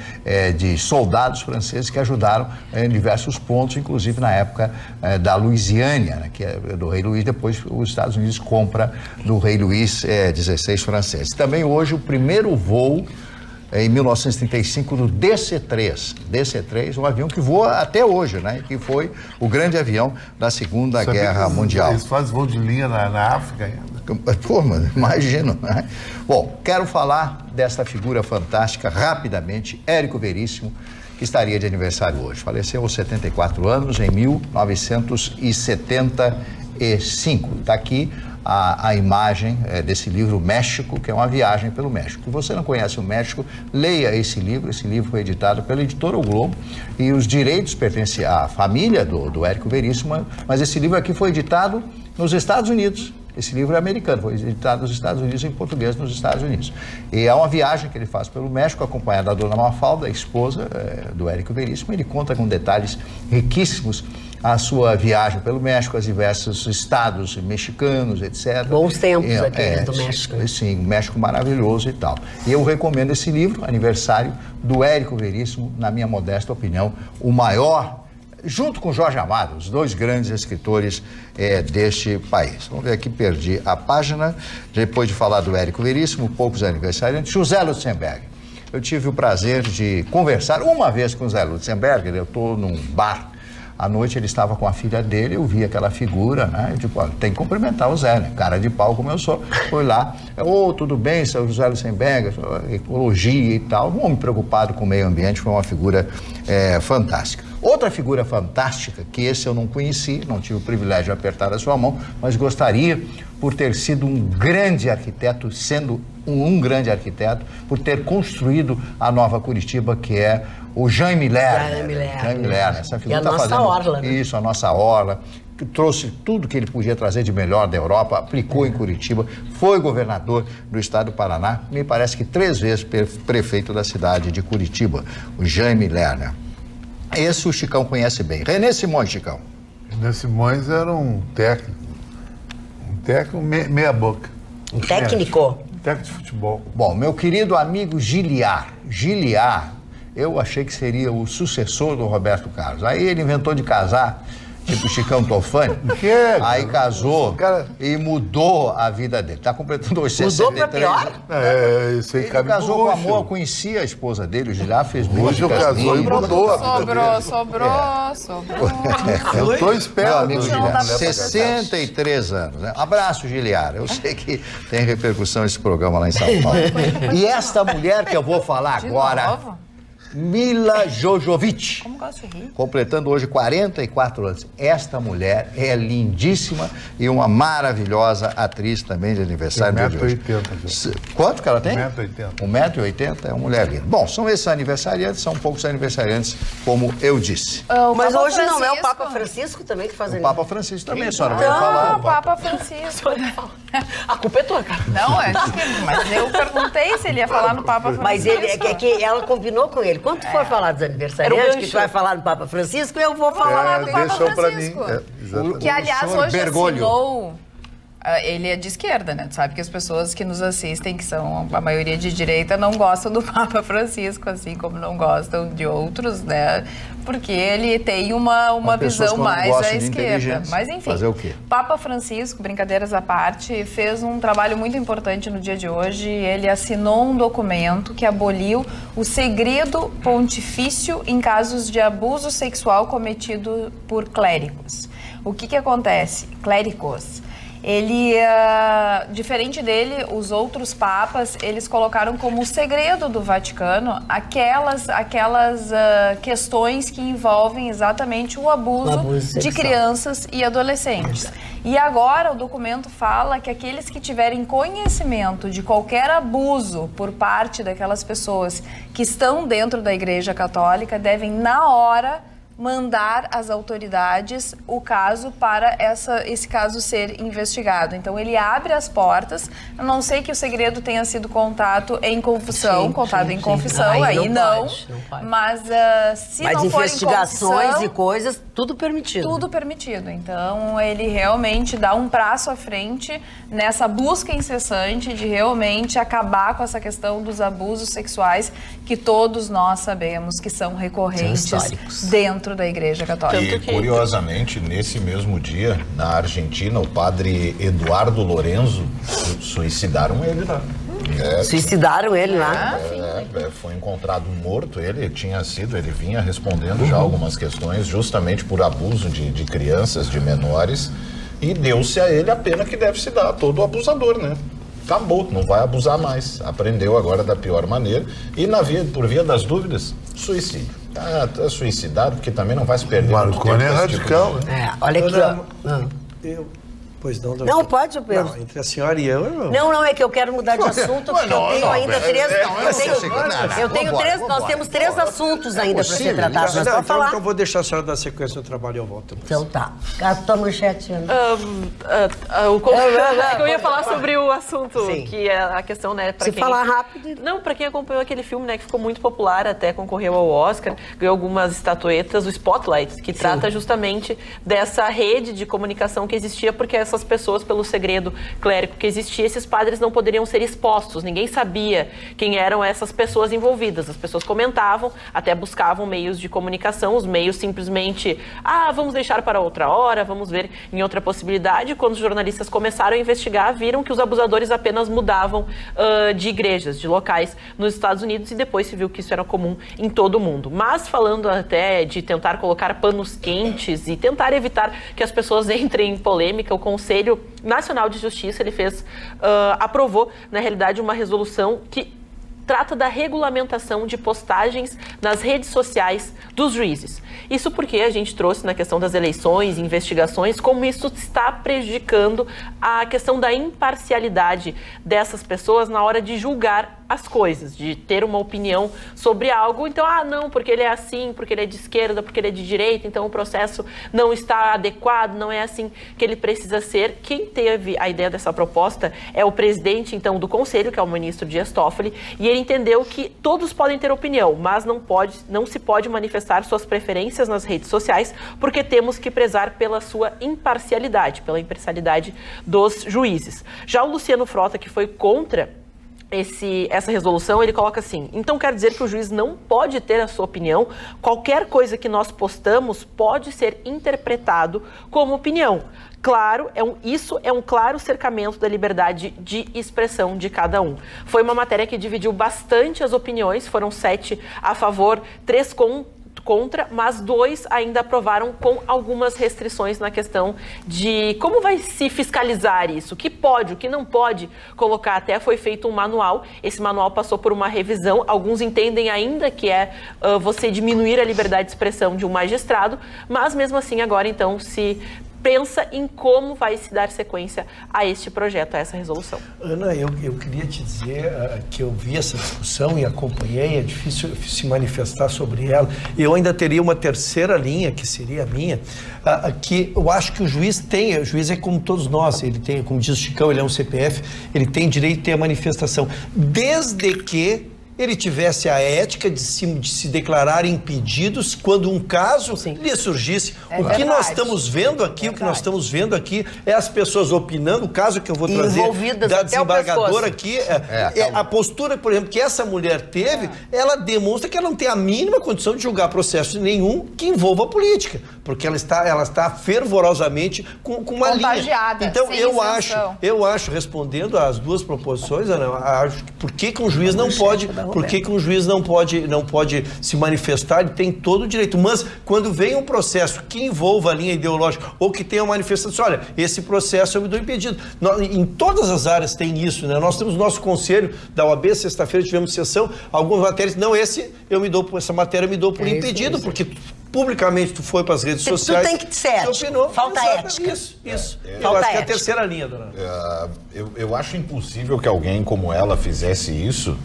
de soldados franceses que ajudaram em diversos pontos, inclusive na época da Louisiana, né, que é do rei Luís. Depois os Estados Unidos compra do rei Luís XVI francês. Também hoje o primeiro voo em 1935 do DC-3, um avião que voa até hoje, né? Que foi o grande avião da Segunda Guerra Mundial. Eles fazem voo de linha na África ainda. Pô, mano, imagino, né? Bom, quero falar desta figura fantástica rapidamente, Érico Veríssimo, que estaria de aniversário hoje. Faleceu aos 74 anos, em 1975. Está aqui a imagem desse livro México, que é uma viagem pelo México. Se você não conhece o México, leia esse livro. Esse livro foi editado pela editora O Globo e os direitos pertencem à família do Érico Veríssimo, mas esse livro aqui foi editado nos Estados Unidos. Esse livro é americano, foi editado nos Estados Unidos, em português nos Estados Unidos. E é uma viagem que ele faz pelo México, acompanhado da dona Mafalda, a esposa do Érico Veríssimo. Ele conta com detalhes riquíssimos a sua viagem pelo México, os diversos estados mexicanos, etc. Bons tempos aqueles do México. Sim, um México maravilhoso e tal. E eu recomendo esse livro, aniversário do Érico Veríssimo, na minha modesta opinião, o maior, junto com Jorge Amado, os dois grandes escritores deste país. Vamos ver aqui, perdi a página, depois de falar do Érico Veríssimo, poucos aniversariantes. José Lutzenberger. Eu tive o prazer de conversar uma vez com o Zé Lutzenberger, eu estou num bar. À noite ele estava com a filha dele, eu vi aquela figura, né? Eu tipo, tem que cumprimentar o Zé, né? Cara de pau como eu sou. Fui lá, tudo bem, seu José Lutzenberger, ecologia e tal. Um homem preocupado com o meio ambiente, foi uma figura fantástica. Outra figura fantástica, que esse eu não conheci, não tive o privilégio de apertar a sua mão, mas gostaria, por ter sido um grande arquiteto, sendo um grande arquiteto, por ter construído a nova Curitiba, que é o Jaime Lerner. Jaime Lerner. Essa figura tá fazendo orla, né? Isso, a nossa orla. Trouxe tudo que ele podia trazer de melhor da Europa, aplicou em Curitiba, foi governador do estado do Paraná, me parece que 3 vezes prefeito da cidade de Curitiba, o Jaime Lerner. Esse o Chicão conhece bem. René Simões, Chicão. René Simões era um técnico meia boca. Um técnico? Técnico de futebol. Bom, meu querido amigo Giliar, eu achei que seria o sucessor do Roberto Carlos. Aí ele inventou de casar, tipo Chicão Tofani. Aí casou e mudou a vida dele. Tá completando hoje 63 anos. Isso aí ele casou com amor, conhecia a esposa dele, o Giliar fez muito. Hoje casou e mudou a vida dele. Sobrou. Eu tô esperto. Meu amigo Giliar, 63 anos. Né? Abraço, Giliar. Eu sei que tem repercussão esse programa lá em São Paulo. E esta mulher que eu vou falar agora... Mila Jovovich, completando hoje 44 anos. Esta mulher é lindíssima e uma maravilhosa atriz também de aniversário de hoje. 1,80m. Quanto que ela tem? 1,80m. 1,80m, é uma mulher linda. Bom, são esses aniversariantes, são poucos aniversariantes, como eu disse. Mas hoje não é o Papa Francisco também que faz aniversário? O Papa Francisco também, a senhora vai falar. O Papa Francisco. A culpa é tua, cara. Não, mas eu perguntei se ele ia falar no Papa Francisco. Mas que ela combinou com ele. Quando for falar dos aniversariantes, que tu vai falar no Papa Francisco, eu vou falar do Papa Francisco. Que, aliás, hoje assinou... Ele é de esquerda, né? Tu sabe que as pessoas que nos assistem, que são a maioria de direita, não gostam do Papa Francisco, assim como não gostam de outros, né? Porque ele tem uma visão mais à esquerda. Mas enfim, fazer o quê? Papa Francisco, brincadeiras à parte, fez um trabalho muito importante no dia de hoje. Ele assinou um documento que aboliu o segredo pontifício em casos de abuso sexual cometido por clérigos. O que acontece? Clérigos. Ele, diferente dele, os outros papas, eles colocaram como segredo do Vaticano aquelas questões que envolvem exatamente o abuso de crianças e adolescentes. E agora o documento fala que aqueles que tiverem conhecimento de qualquer abuso por parte daquelas pessoas que estão dentro da Igreja Católica devem, na hora, mandar às autoridades o caso para esse caso ser investigado. Então ele abre as portas, a não ser que o segredo tenha sido contado em confissão, aí não pode. Mas se não for investigações e coisas, tudo permitido. Tudo permitido. Então ele realmente dá um passo à frente nessa busca incessante de realmente acabar com essa questão dos abusos sexuais que todos nós sabemos que são recorrentes dentro da Igreja Católica. E, curiosamente, nesse mesmo dia, na Argentina, o padre Eduardo Lorenzo suicidaram ele lá. Suicidaram ele lá? Foi encontrado morto, ele vinha respondendo já algumas questões justamente por abuso de crianças, de menores, e deu-se a ele a pena que deve se dar a todo abusador, né? Acabou, não vai abusar mais. Aprendeu agora da pior maneira e por via das dúvidas, suicídio. Tá suicidado, porque também não vai se perder. O Marconi é radical, né? Olha aqui, ó. Pois não, não, pode, Pedro. Não, entre a senhora e eu... Não, é que eu quero mudar de assunto, porque eu tenho ainda três... Nós temos três assuntos ainda para ser tratados. Então eu vou deixar a senhora dar sequência no trabalho e eu volto. Então tá. A tua manchete, Ana. Eu ia falar sobre o assunto, que é a questão, né... Se falar rápido... Não, para quem acompanhou aquele filme, né, que ficou muito popular, até concorreu ao Oscar, ganhou algumas estatuetas, o Spotlight, que trata justamente dessa rede de comunicação que existia, porque essas pessoas, pelo segredo clérigo que existia, esses padres não poderiam ser expostos, ninguém sabia quem eram essas pessoas envolvidas. As pessoas comentavam, até buscavam meios de comunicação, os meios simplesmente, vamos deixar para outra hora, vamos ver em outra possibilidade. Quando os jornalistas começaram a investigar, viram que os abusadores apenas mudavam de igrejas, de locais nos Estados Unidos, e depois se viu que isso era comum em todo o mundo. Mas falando até de tentar colocar panos quentes e tentar evitar que as pessoas entrem em polêmica, o Conselho Nacional de Justiça, ele aprovou, na realidade, uma resolução que trata da regulamentação de postagens nas redes sociais dos juízes. Isso porque a gente trouxe na questão das eleições, investigações, como isso está prejudicando a questão da imparcialidade dessas pessoas na hora de julgar as coisas, de ter uma opinião sobre algo. Então, não, porque ele é assim, porque ele é de esquerda, porque ele é de direita, então o processo não está adequado, não é assim que ele precisa ser. Quem teve a ideia dessa proposta é o presidente, então, do Conselho, que é o ministro Dias Toffoli, e ele entendeu que todos podem ter opinião, mas não se pode manifestar suas preferências nas redes sociais, porque temos que prezar pela sua imparcialidade, pela imparcialidade dos juízes. Já o Luciano Frota, que foi contra essa resolução, ele coloca assim: então quer dizer que o juiz não pode ter a sua opinião, qualquer coisa que nós postamos pode ser interpretado como opinião. Claro, isso é um claro cercamento da liberdade de expressão de cada um. Foi uma matéria que dividiu bastante as opiniões, foram 7 a favor, 3 contra, mas 2 ainda aprovaram com algumas restrições na questão de como vai se fiscalizar isso, o que pode, o que não pode colocar. Até foi feito um manual, esse manual passou por uma revisão, alguns entendem ainda que é você diminuir a liberdade de expressão de um magistrado, mas mesmo assim agora então se pensa em como vai se dar sequência a este projeto, a essa resolução. Ana, eu queria te dizer que eu vi essa discussão e acompanhei, é difícil se manifestar sobre ela. Eu ainda teria uma terceira linha, que seria a minha, que eu acho que o juiz é como todos nós, ele tem, como diz o Chicão, ele é um CPF, ele tem direito de ter a manifestação, desde que ele tivesse a ética de se declarar impedidos quando um caso lhe surgisse. O que nós estamos vendo aqui, é as pessoas opinando, o caso que eu vou trazer da desembargadora aqui, a postura, por exemplo, que essa mulher teve, ela demonstra que ela não tem a mínima condição de julgar processo nenhum que envolva a política, porque ela está fervorosamente com uma linha. Então, eu acho, respondendo às duas proposições, Ana, acho que por que um juiz não pode Por que um juiz não pode se manifestar? Ele tem todo o direito. Mas quando vem um processo que envolva a linha ideológica ou que tenha manifestação, olha, esse processo eu me dou impedido. Em todas as áreas tem isso, né? Nós temos o nosso conselho da OAB, sexta-feira tivemos sessão, algumas matérias, não, essa matéria eu me dou por impedido, porque publicamente tu foi para as redes sociais. Tu tem que ser ético. Falta ética. Isso. Falta acho que é a ética. terceira linha, dona. Eu acho impossível que alguém como ela fizesse isso.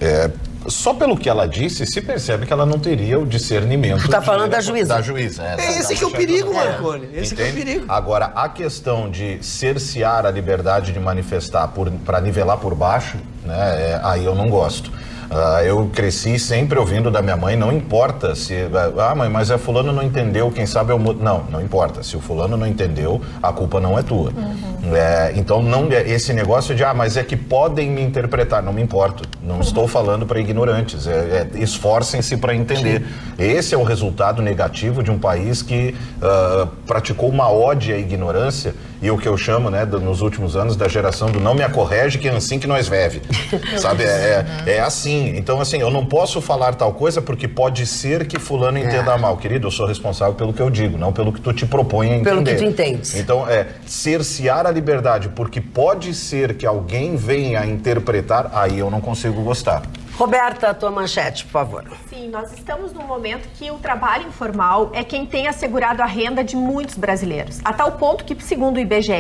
Só pelo que ela disse, se percebe que ela não teria o discernimento. Tu tá falando da juíza. Da juíza, esse que é o perigo, Marconi. Esse que é o perigo. Agora, a questão de cercear a liberdade de manifestar para nivelar por baixo, né, aí eu não gosto. Eu cresci sempre ouvindo da minha mãe, não importa se... mãe, mas fulano não entendeu, quem sabe eu mudo. Não importa. Se o fulano não entendeu, a culpa não é tua. Então, esse negócio de, mas é que podem me interpretar, não me importo. Não estou falando para ignorantes. Esforcem-se para entender. Esse é o resultado negativo de um país que praticou uma ode à ignorância e o que eu chamo, né, nos últimos anos, da geração do não me acorrege, que é assim que nós vive. Sabe? É assim. Então, assim, eu não posso falar tal coisa porque pode ser que fulano entenda mal. Querido, eu sou responsável pelo que eu digo, não pelo que tu te propõe a entender. Pelo que tu entendes. Então, cercear a liberdade porque pode ser que alguém venha a interpretar, aí eu não consigo gostar. Roberta, a tua manchete, por favor. Sim, nós estamos num momento que o trabalho informal é quem tem assegurado a renda de muitos brasileiros. A tal ponto que, segundo o IBGE,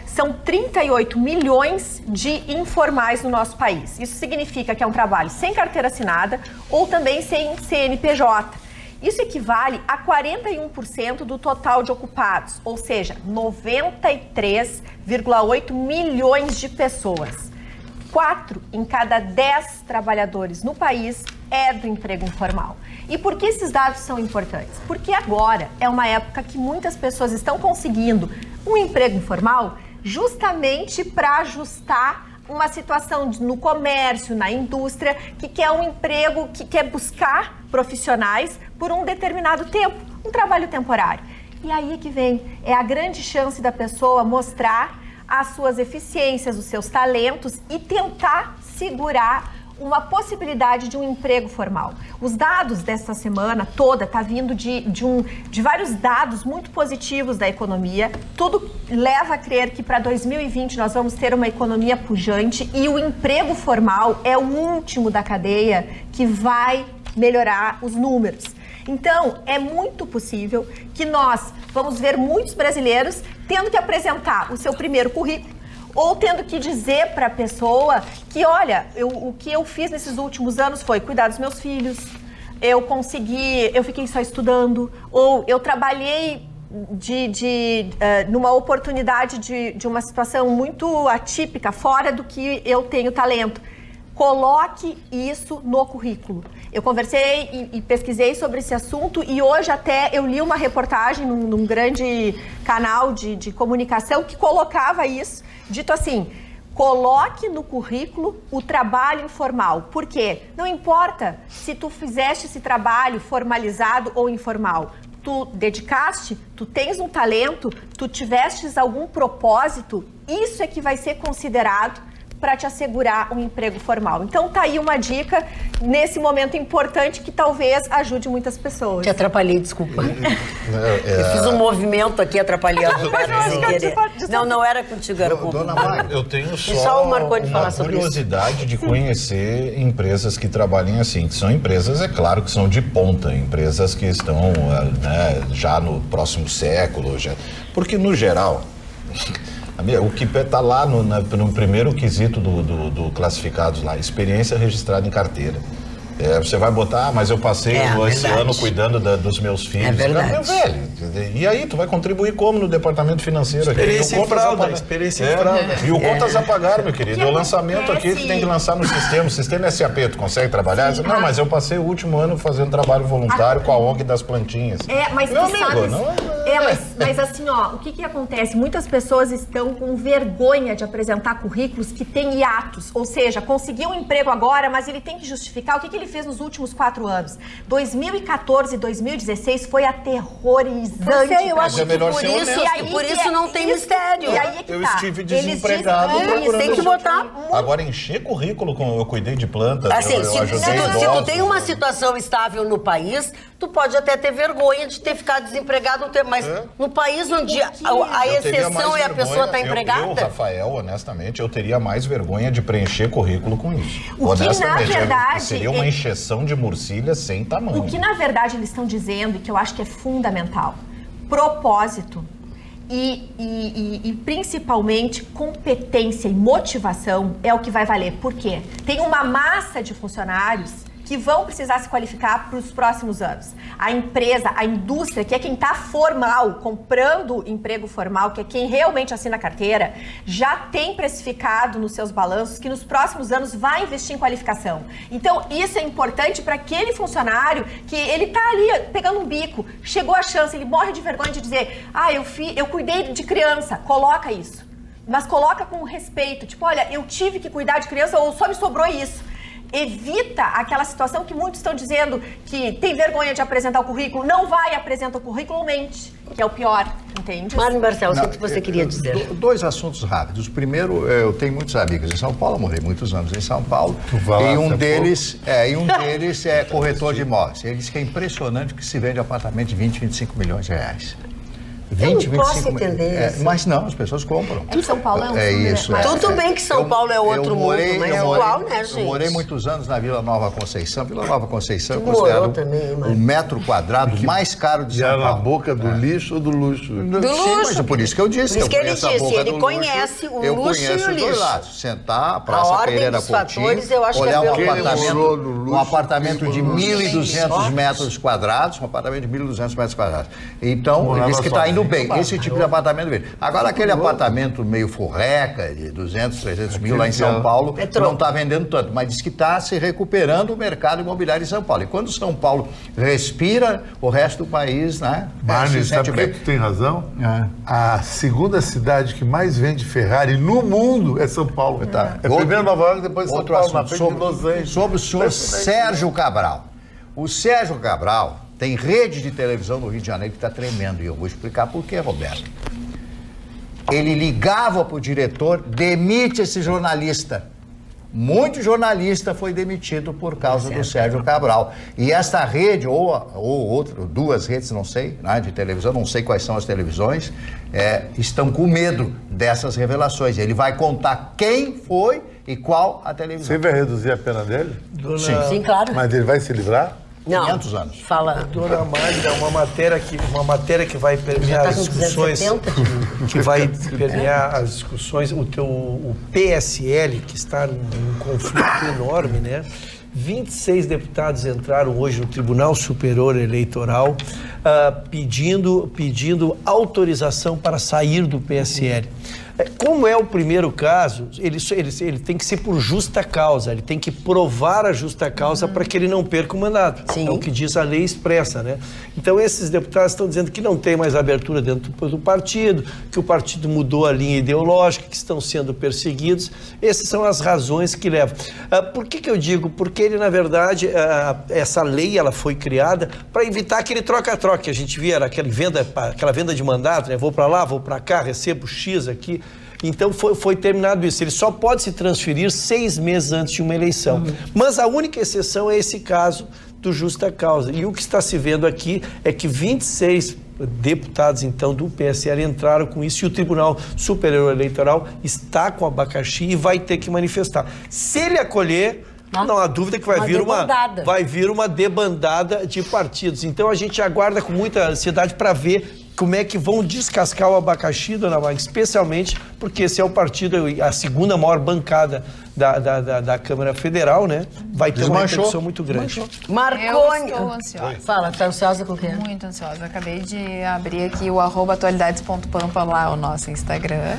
são 38 milhões de informais no nosso país. Isso significa que é um trabalho sem carteira assinada ou também sem CNPJ. Isso equivale a 41% do total de ocupados, ou seja, 93,8 milhões de pessoas. 4 em cada 10 trabalhadores no país é do emprego informal. E por que esses dados são importantes? Porque agora é uma época que muitas pessoas estão conseguindo um emprego informal justamente para ajustar uma situação no comércio, na indústria, que quer um emprego, que quer buscar profissionais por um determinado tempo, um trabalho temporário. E aí que vem, é a grande chance da pessoa mostrar as suas eficiências, os seus talentos e tentar segurar uma possibilidade de um emprego formal. Os dados dessa semana toda tá vindo de vários dados muito positivos da economia. Tudo leva a crer que para 2020 nós vamos ter uma economia pujante e o emprego formal é o último da cadeia que vai melhorar os números. Então, é muito possível que nós vamos ver muitos brasileiros tendo que apresentar o seu primeiro currículo ou tendo que dizer para a pessoa que, olha, o que eu fiz nesses últimos anos foi cuidar dos meus filhos, eu fiquei só estudando, ou eu trabalhei numa oportunidade de uma situação muito atípica, fora do que eu tenho talento. Coloque isso no currículo. Eu conversei e pesquisei sobre esse assunto e hoje até eu li uma reportagem num grande canal de comunicação que colocava isso, dito assim, coloque no currículo o trabalho informal. Por quê? Não importa se tu fizeste esse trabalho formalizado ou informal. Tu dedicaste, tu tens um talento, tu tivestes algum propósito, isso é que vai ser considerado para te assegurar um emprego formal. Então tá aí uma dica nesse momento importante que talvez ajude muitas pessoas. Te atrapalhei, desculpa. Eu fiz um movimento aqui atrapalhando. Não era contigo, era com Dona Magda, eu tenho só uma curiosidade de conhecer empresas que trabalhem assim, que são empresas, é claro, que são de ponta, empresas que estão já no próximo século, porque no geral... O que está lá no primeiro quesito do classificados lá, experiência registrada em carteira. Você vai botar, mas eu passei esse ano cuidando dos meus filhos. É verdade. Meu velho, e aí, tu vai contribuir como no departamento financeiro? Experiência em fraude. E o contas a pagar, meu querido. E o lançamento aqui que tem que lançar no sistema. O sistema SAP, tu consegue trabalhar? Não, mas eu passei o último ano fazendo trabalho voluntário com a ONG das plantinhas. Mas meu tu amigo, sabes... Mas assim, o que acontece? Muitas pessoas estão com vergonha de apresentar currículos que têm hiatos. Ou seja, conseguiu um emprego agora, mas ele tem que justificar o que ele ele fez nos últimos 4 anos. 2014 e 2016 foi aterrorizante. Eu acho que por isso não tem mistério. E aí é que eu tá. estive desempregado procurando. Tem que botar. Agora, encher currículo com eu cuidei de plantas, Assim, eu ajudei se tu idosos. tem uma situação estável no país, tu pode até ter vergonha de ter ficado desempregado um tempo, mas no país onde a exceção é a pessoa estar empregada... Eu, Rafael, honestamente, eu teria mais vergonha de preencher currículo com isso. O que, na verdade, seria uma encheção de murcilha sem tamanho. O que, na verdade, eles estão dizendo, e que eu acho que é fundamental, propósito e principalmente competência e motivação é o que vai valer. Por quê? Tem uma massa de funcionários que vão precisar se qualificar para os próximos anos. A empresa, a indústria, que é quem está formal, comprando emprego formal, que é quem realmente assina a carteira, já tem precificado nos seus balanços que nos próximos anos vai investir em qualificação. Então, isso é importante para aquele funcionário que ele está ali pegando um bico, chegou a chance, ele morre de vergonha de dizer, eu cuidei de criança, coloca isso. Mas coloca com respeito, tipo, olha, eu tive que cuidar de criança ou só me sobrou isso. Evita aquela situação que muitos estão dizendo que tem vergonha de apresentar o currículo, não vai apresentar o currículo, mente, que é o pior, entende? Mário Marcelo, o que você queria dizer? 2 assuntos rápidos. Primeiro, eu tenho muitos amigos em São Paulo, morei muitos anos em São Paulo, e um deles é corretor de imóveis. Ele diz que é impressionante que se vende apartamento de 20, 25 milhões de reais. 20, eu não posso entender isso. Mas não, as pessoas compram. É que São Paulo é isso. Tudo bem que São Paulo é outro mundo, mas é igual, né, gente? Eu morei muitos anos na Vila Nova Conceição. Vila Nova Conceição é considerado o metro quadrado mais caro de São Paulo. Na boca do lixo ou do luxo? Sim, mas é por isso que eu disse. Por isso que ele disse, ele conhece o luxo e o lixo. Eu conheço os dois lados. Sentar, Praça Pereira Coutinho, olhar um apartamento de 1.200 metros quadrados, um apartamento de 1.200 metros quadrados. Então, ele disse que está indo bem, esse tipo de apartamento dele. Agora, aquele apartamento meio forreca, de 200, 300 mil lá em São Paulo, não está vendendo tanto, mas diz que está se recuperando o mercado imobiliário em São Paulo. E quando São Paulo respira, o resto do país, né? Márcio, sabe por que tu tem razão? A segunda cidade que mais vende Ferrari no mundo é São Paulo. É primeiro Nova York, depois São Paulo, na frente de Los Angeles. Sobre o senhor Sérgio Cabral. O Sérgio Cabral tem rede de televisão no Rio de Janeiro que está tremendo, e eu vou explicar por quê, Roberto. Ele ligava para o diretor, demite esse jornalista. Muito jornalista foi demitido por causa do Sérgio Cabral. E esta rede, ou outra, 2 redes, não sei, né, de televisão, não sei quais são as televisões, estão com medo dessas revelações. Ele vai contar quem foi e qual a televisão. Você vai reduzir a pena dele? Sim, claro. Mas ele vai se livrar? Não, 500 anos. Fala. Dona Magda, uma matéria que vai permear as discussões, que vai permear as discussões, o PSL, que está num conflito enorme, né? 26 deputados entraram hoje no Tribunal Superior Eleitoral pedindo autorização para sair do PSL. Como é o primeiro caso, ele tem que ser por justa causa, ele tem que provar a justa causa para que ele não perca o mandato. Sim. É o que diz a lei expressa, né? Então esses deputados estão dizendo que não tem mais abertura dentro do partido, que o partido mudou a linha ideológica, que estão sendo perseguidos. Essas são as razões que levam. Por que eu digo? Porque ele, na verdade, essa lei ela foi criada para evitar aquele troca-troca que a gente via, aquela venda de mandato, né? Vou para lá, vou para cá, recebo X aqui. Então foi terminado isso. Ele só pode se transferir 6 meses antes de uma eleição. Mas a única exceção é esse caso do justa causa. E o que está se vendo aqui é que 26 deputados, então, do PSL entraram com isso e o Tribunal Superior Eleitoral está com o abacaxi e vai ter que manifestar. Se ele acolher, não há dúvida que vai vir uma debandada de partidos. Então a gente aguarda com muita ansiedade para ver como é que vão descascar o abacaxi, dona Magda, especialmente porque esse é o partido, a segunda maior bancada da Câmara Federal, né? Vai ter uma repercussão muito grande. Marconi. Eu estou ansiosa. Fala, tá ansiosa com o quê? Muito ansiosa. Acabei de abrir aqui o @atualidades.pampa, lá o nosso Instagram.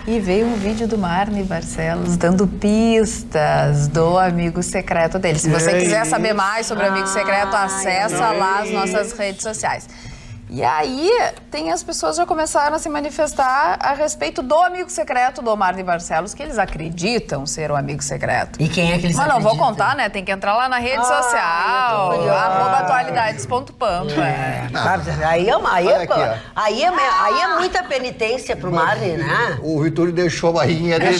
E veio um vídeo do Marne Barcelos dando pistas do amigo secreto dele. Se você quiser saber mais sobre o amigo secreto, acessa lá as nossas redes sociais. E aí, as pessoas já começaram a se manifestar a respeito do amigo secreto do Omar de Barcelos, que eles acreditam ser um amigo secreto. E quem é que eles Mas acreditam? não vou contar, né? Tem que entrar lá na rede social, @atualidades.pampa. Aí é muita penitência pro Marley, né? O Vitor deixou a barriguinha dele.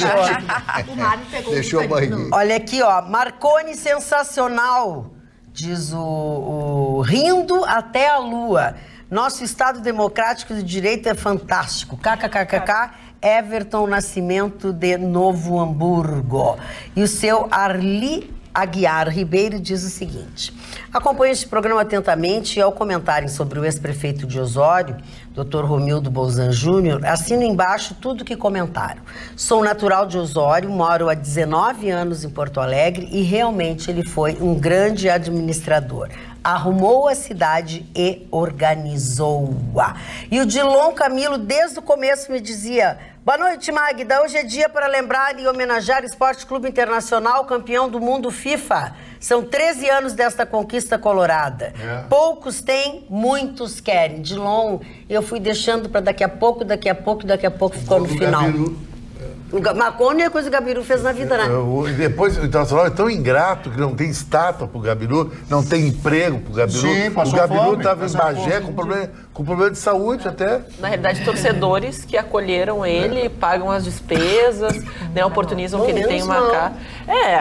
O Marley pegou Deixou a barriguinha. Olha aqui, ó. Marconi sensacional, diz o rindo até a lua. Nosso Estado Democrático de Direito é fantástico. KKKKK, Everton Nascimento de Novo Hamburgo. E o seu Arli Aguiar Ribeiro diz o seguinte: acompanho este programa atentamente e ao comentarem sobre o ex-prefeito de Osório, Dr. Romildo Bolzan Júnior, assino embaixo tudo que comentaram. Sou natural de Osório, moro há 19 anos em Porto Alegre e realmente ele foi um grande administrador. Arrumou a cidade e organizou-a. E o Dilon Camilo, desde o começo, me dizia: boa noite, Magda. Hoje é dia para lembrar e homenagear o Esporte Clube Internacional, campeão do mundo FIFA. São 13 anos desta conquista colorada. Poucos têm, muitos querem. Dilon, eu fui deixando para daqui a pouco ficou no final. Marconi é a coisa que o Gabiru fez na vida, né? Depois o Internacional é tão ingrato que não tem estátua pro Gabiru, não tem emprego pro Gabiru. Sim, o Gabiru estava em Bagé com problema de saúde até. Na realidade, torcedores que acolheram ele, pagam as despesas, né, oportunizam que ele tenha uma casa.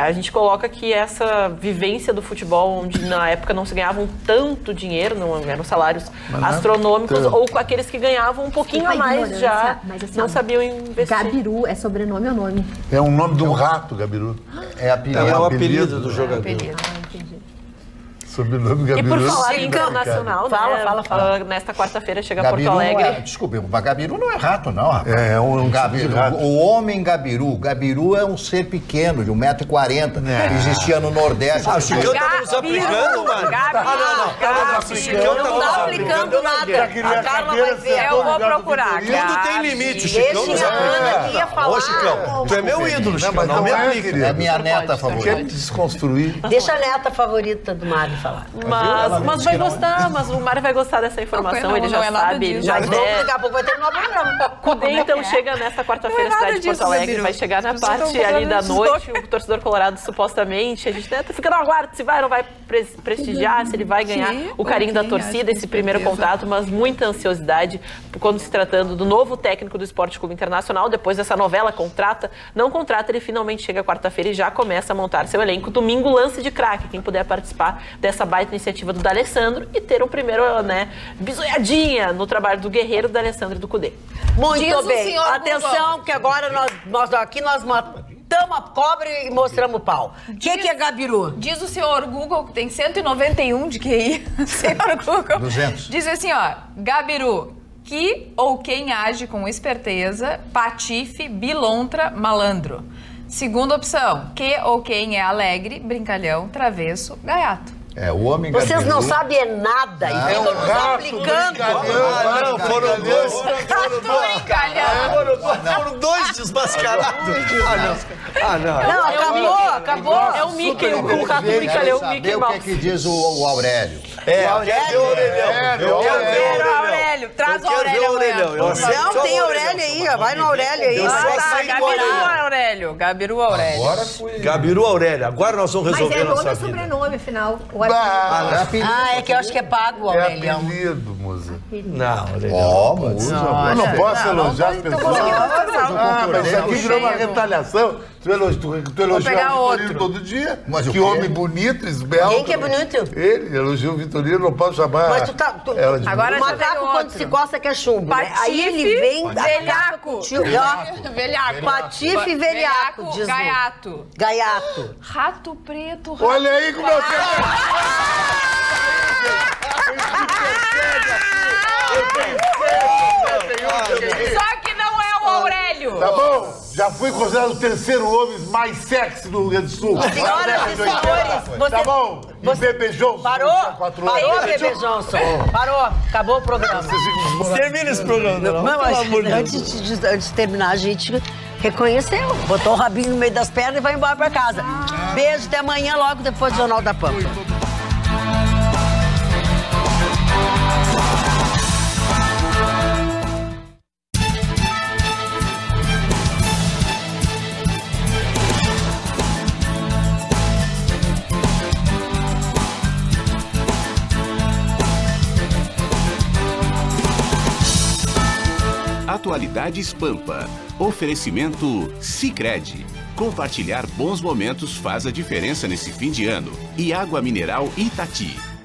A gente coloca que essa vivência do futebol, onde na época não se ganhavam tanto dinheiro, não eram salários astronômicos, ou com aqueles que ganhavam um pouquinho a mais já, não sabiam investir. Gabiru é sobrenome ou nome? É um nome de um rato, Gabiru. É o apelido do jogador. Sobrenome Gabiru. E por falar em internacional, fala. Nesta quarta-feira chega a Gabiru Porto Alegre. Desculpe, o Gabiru não é rato, não, rapaz. É um Gabiru, rato. o homem Gabiru. Gabiru é um ser pequeno, de 1,40 m. Existia no Nordeste. O Chicão tá nos aplicando, mano. Não tá aplicando nada. A Carla vai ver. Eu vou procurar. Tudo tem limite, o Chicão nos Deixa a Ana aplica. que ia falar. Ô, Chicão, tu é meu ídolo, Chicão. Não me aplica. É minha neta Quer favorita. me desconstruir? Deixa a neta favorita do Mário falar. Mas vai gostar, mas o Mário vai gostar dessa informação, ele já sabe, ele já Mas daqui a pouco vai terminar o programa. Cudê, então, chega nesta quarta-feira na cidade de Porto Alegre, vai chegar na parte ali da noite, o torcedor colorado supostamente, a gente tá ficando no aguardo se vai ou não vai prestigiar, se ele vai ganhar o carinho da torcida, esse primeiro contato, mas muita ansiosidade quando se tratando do novo técnico do Esporte Clube Internacional, depois dessa novela não contrata, ele finalmente chega quarta-feira e já começa a montar seu elenco. Domingo, lance de craque, quem puder participar dessa baita iniciativa do D'Alessandro e ter um primeiro, bisoiadinha no trabalho do Guerreiro, do D'Alessandro e do Cudê. Muito bem. Atenção, que agora nós matamos a cobra e mostramos o pau. O que é Gabiru? Diz o senhor Google, que tem 191 de QI. Senhor Google. 200. Diz assim, ó, Gabiru, que ou quem age com esperteza, patife, bilontra, malandro. Segunda opção, que ou quem é alegre, brincalhão, travesso, gaiato. É, o homem Vocês Gabiru. não sabem nada e ficam nos aplicando. Não, foram dois. Foram dois desmascarados. Não, acabou. É o Mickey, o rato brincalhão, o Mickey Saber o Mouse. que diz o Aurélio. Quer ver o Aurélio? Traz o Aurélio. Não, tem Aurélio aí, ó. Vai no Aurélio aí. Gabiru Aurélio. Agora fui. Gabiru Aurélio. Agora nós vamos Mas resolver é a nome nossa ou vida. sobrenome, afinal? É que eu acho que é pago o É Aurélio. apelido, moça. Não, Aurélio. Eu não posso elogiar as pessoas. Mas isso aqui virou uma retaliação. Tu elogia o Vitorino todo dia. Mas o que quê? homem bonito, esbelto. Quem que é bonito? Ele elogia o Vitorino, não posso chamar. Mas ela de Agora o já macaco, veio quando outro. se coça, que é chumbo, né? Aí ele vem... velhaco. Velhaco. Patife e velhaco, diz o- Gaiato. Gaiato. Rato preto, rato... Olha aí como eu Só que não é o Aurélio. Tá bom? Já fui considerado o terceiro homem mais sexy do Rio Grande do Sul. Senhoras e senhores, você... Tá bom? E Bebê Johnson. Parou? 4 anos. Parou, Bebê Johnson. Parou. Acabou o programa. Termina esse programa, não. Não, Pelo mas amor de Deus. antes de terminar, a gente reconheceu. Botou o rabinho no meio das pernas e vai embora pra casa. Beijo, até amanhã, logo depois do Jornal da Pampa. Atualidades Pampa. Oferecimento Sicredi. Compartilhar bons momentos faz a diferença nesse fim de ano. E água mineral Itati.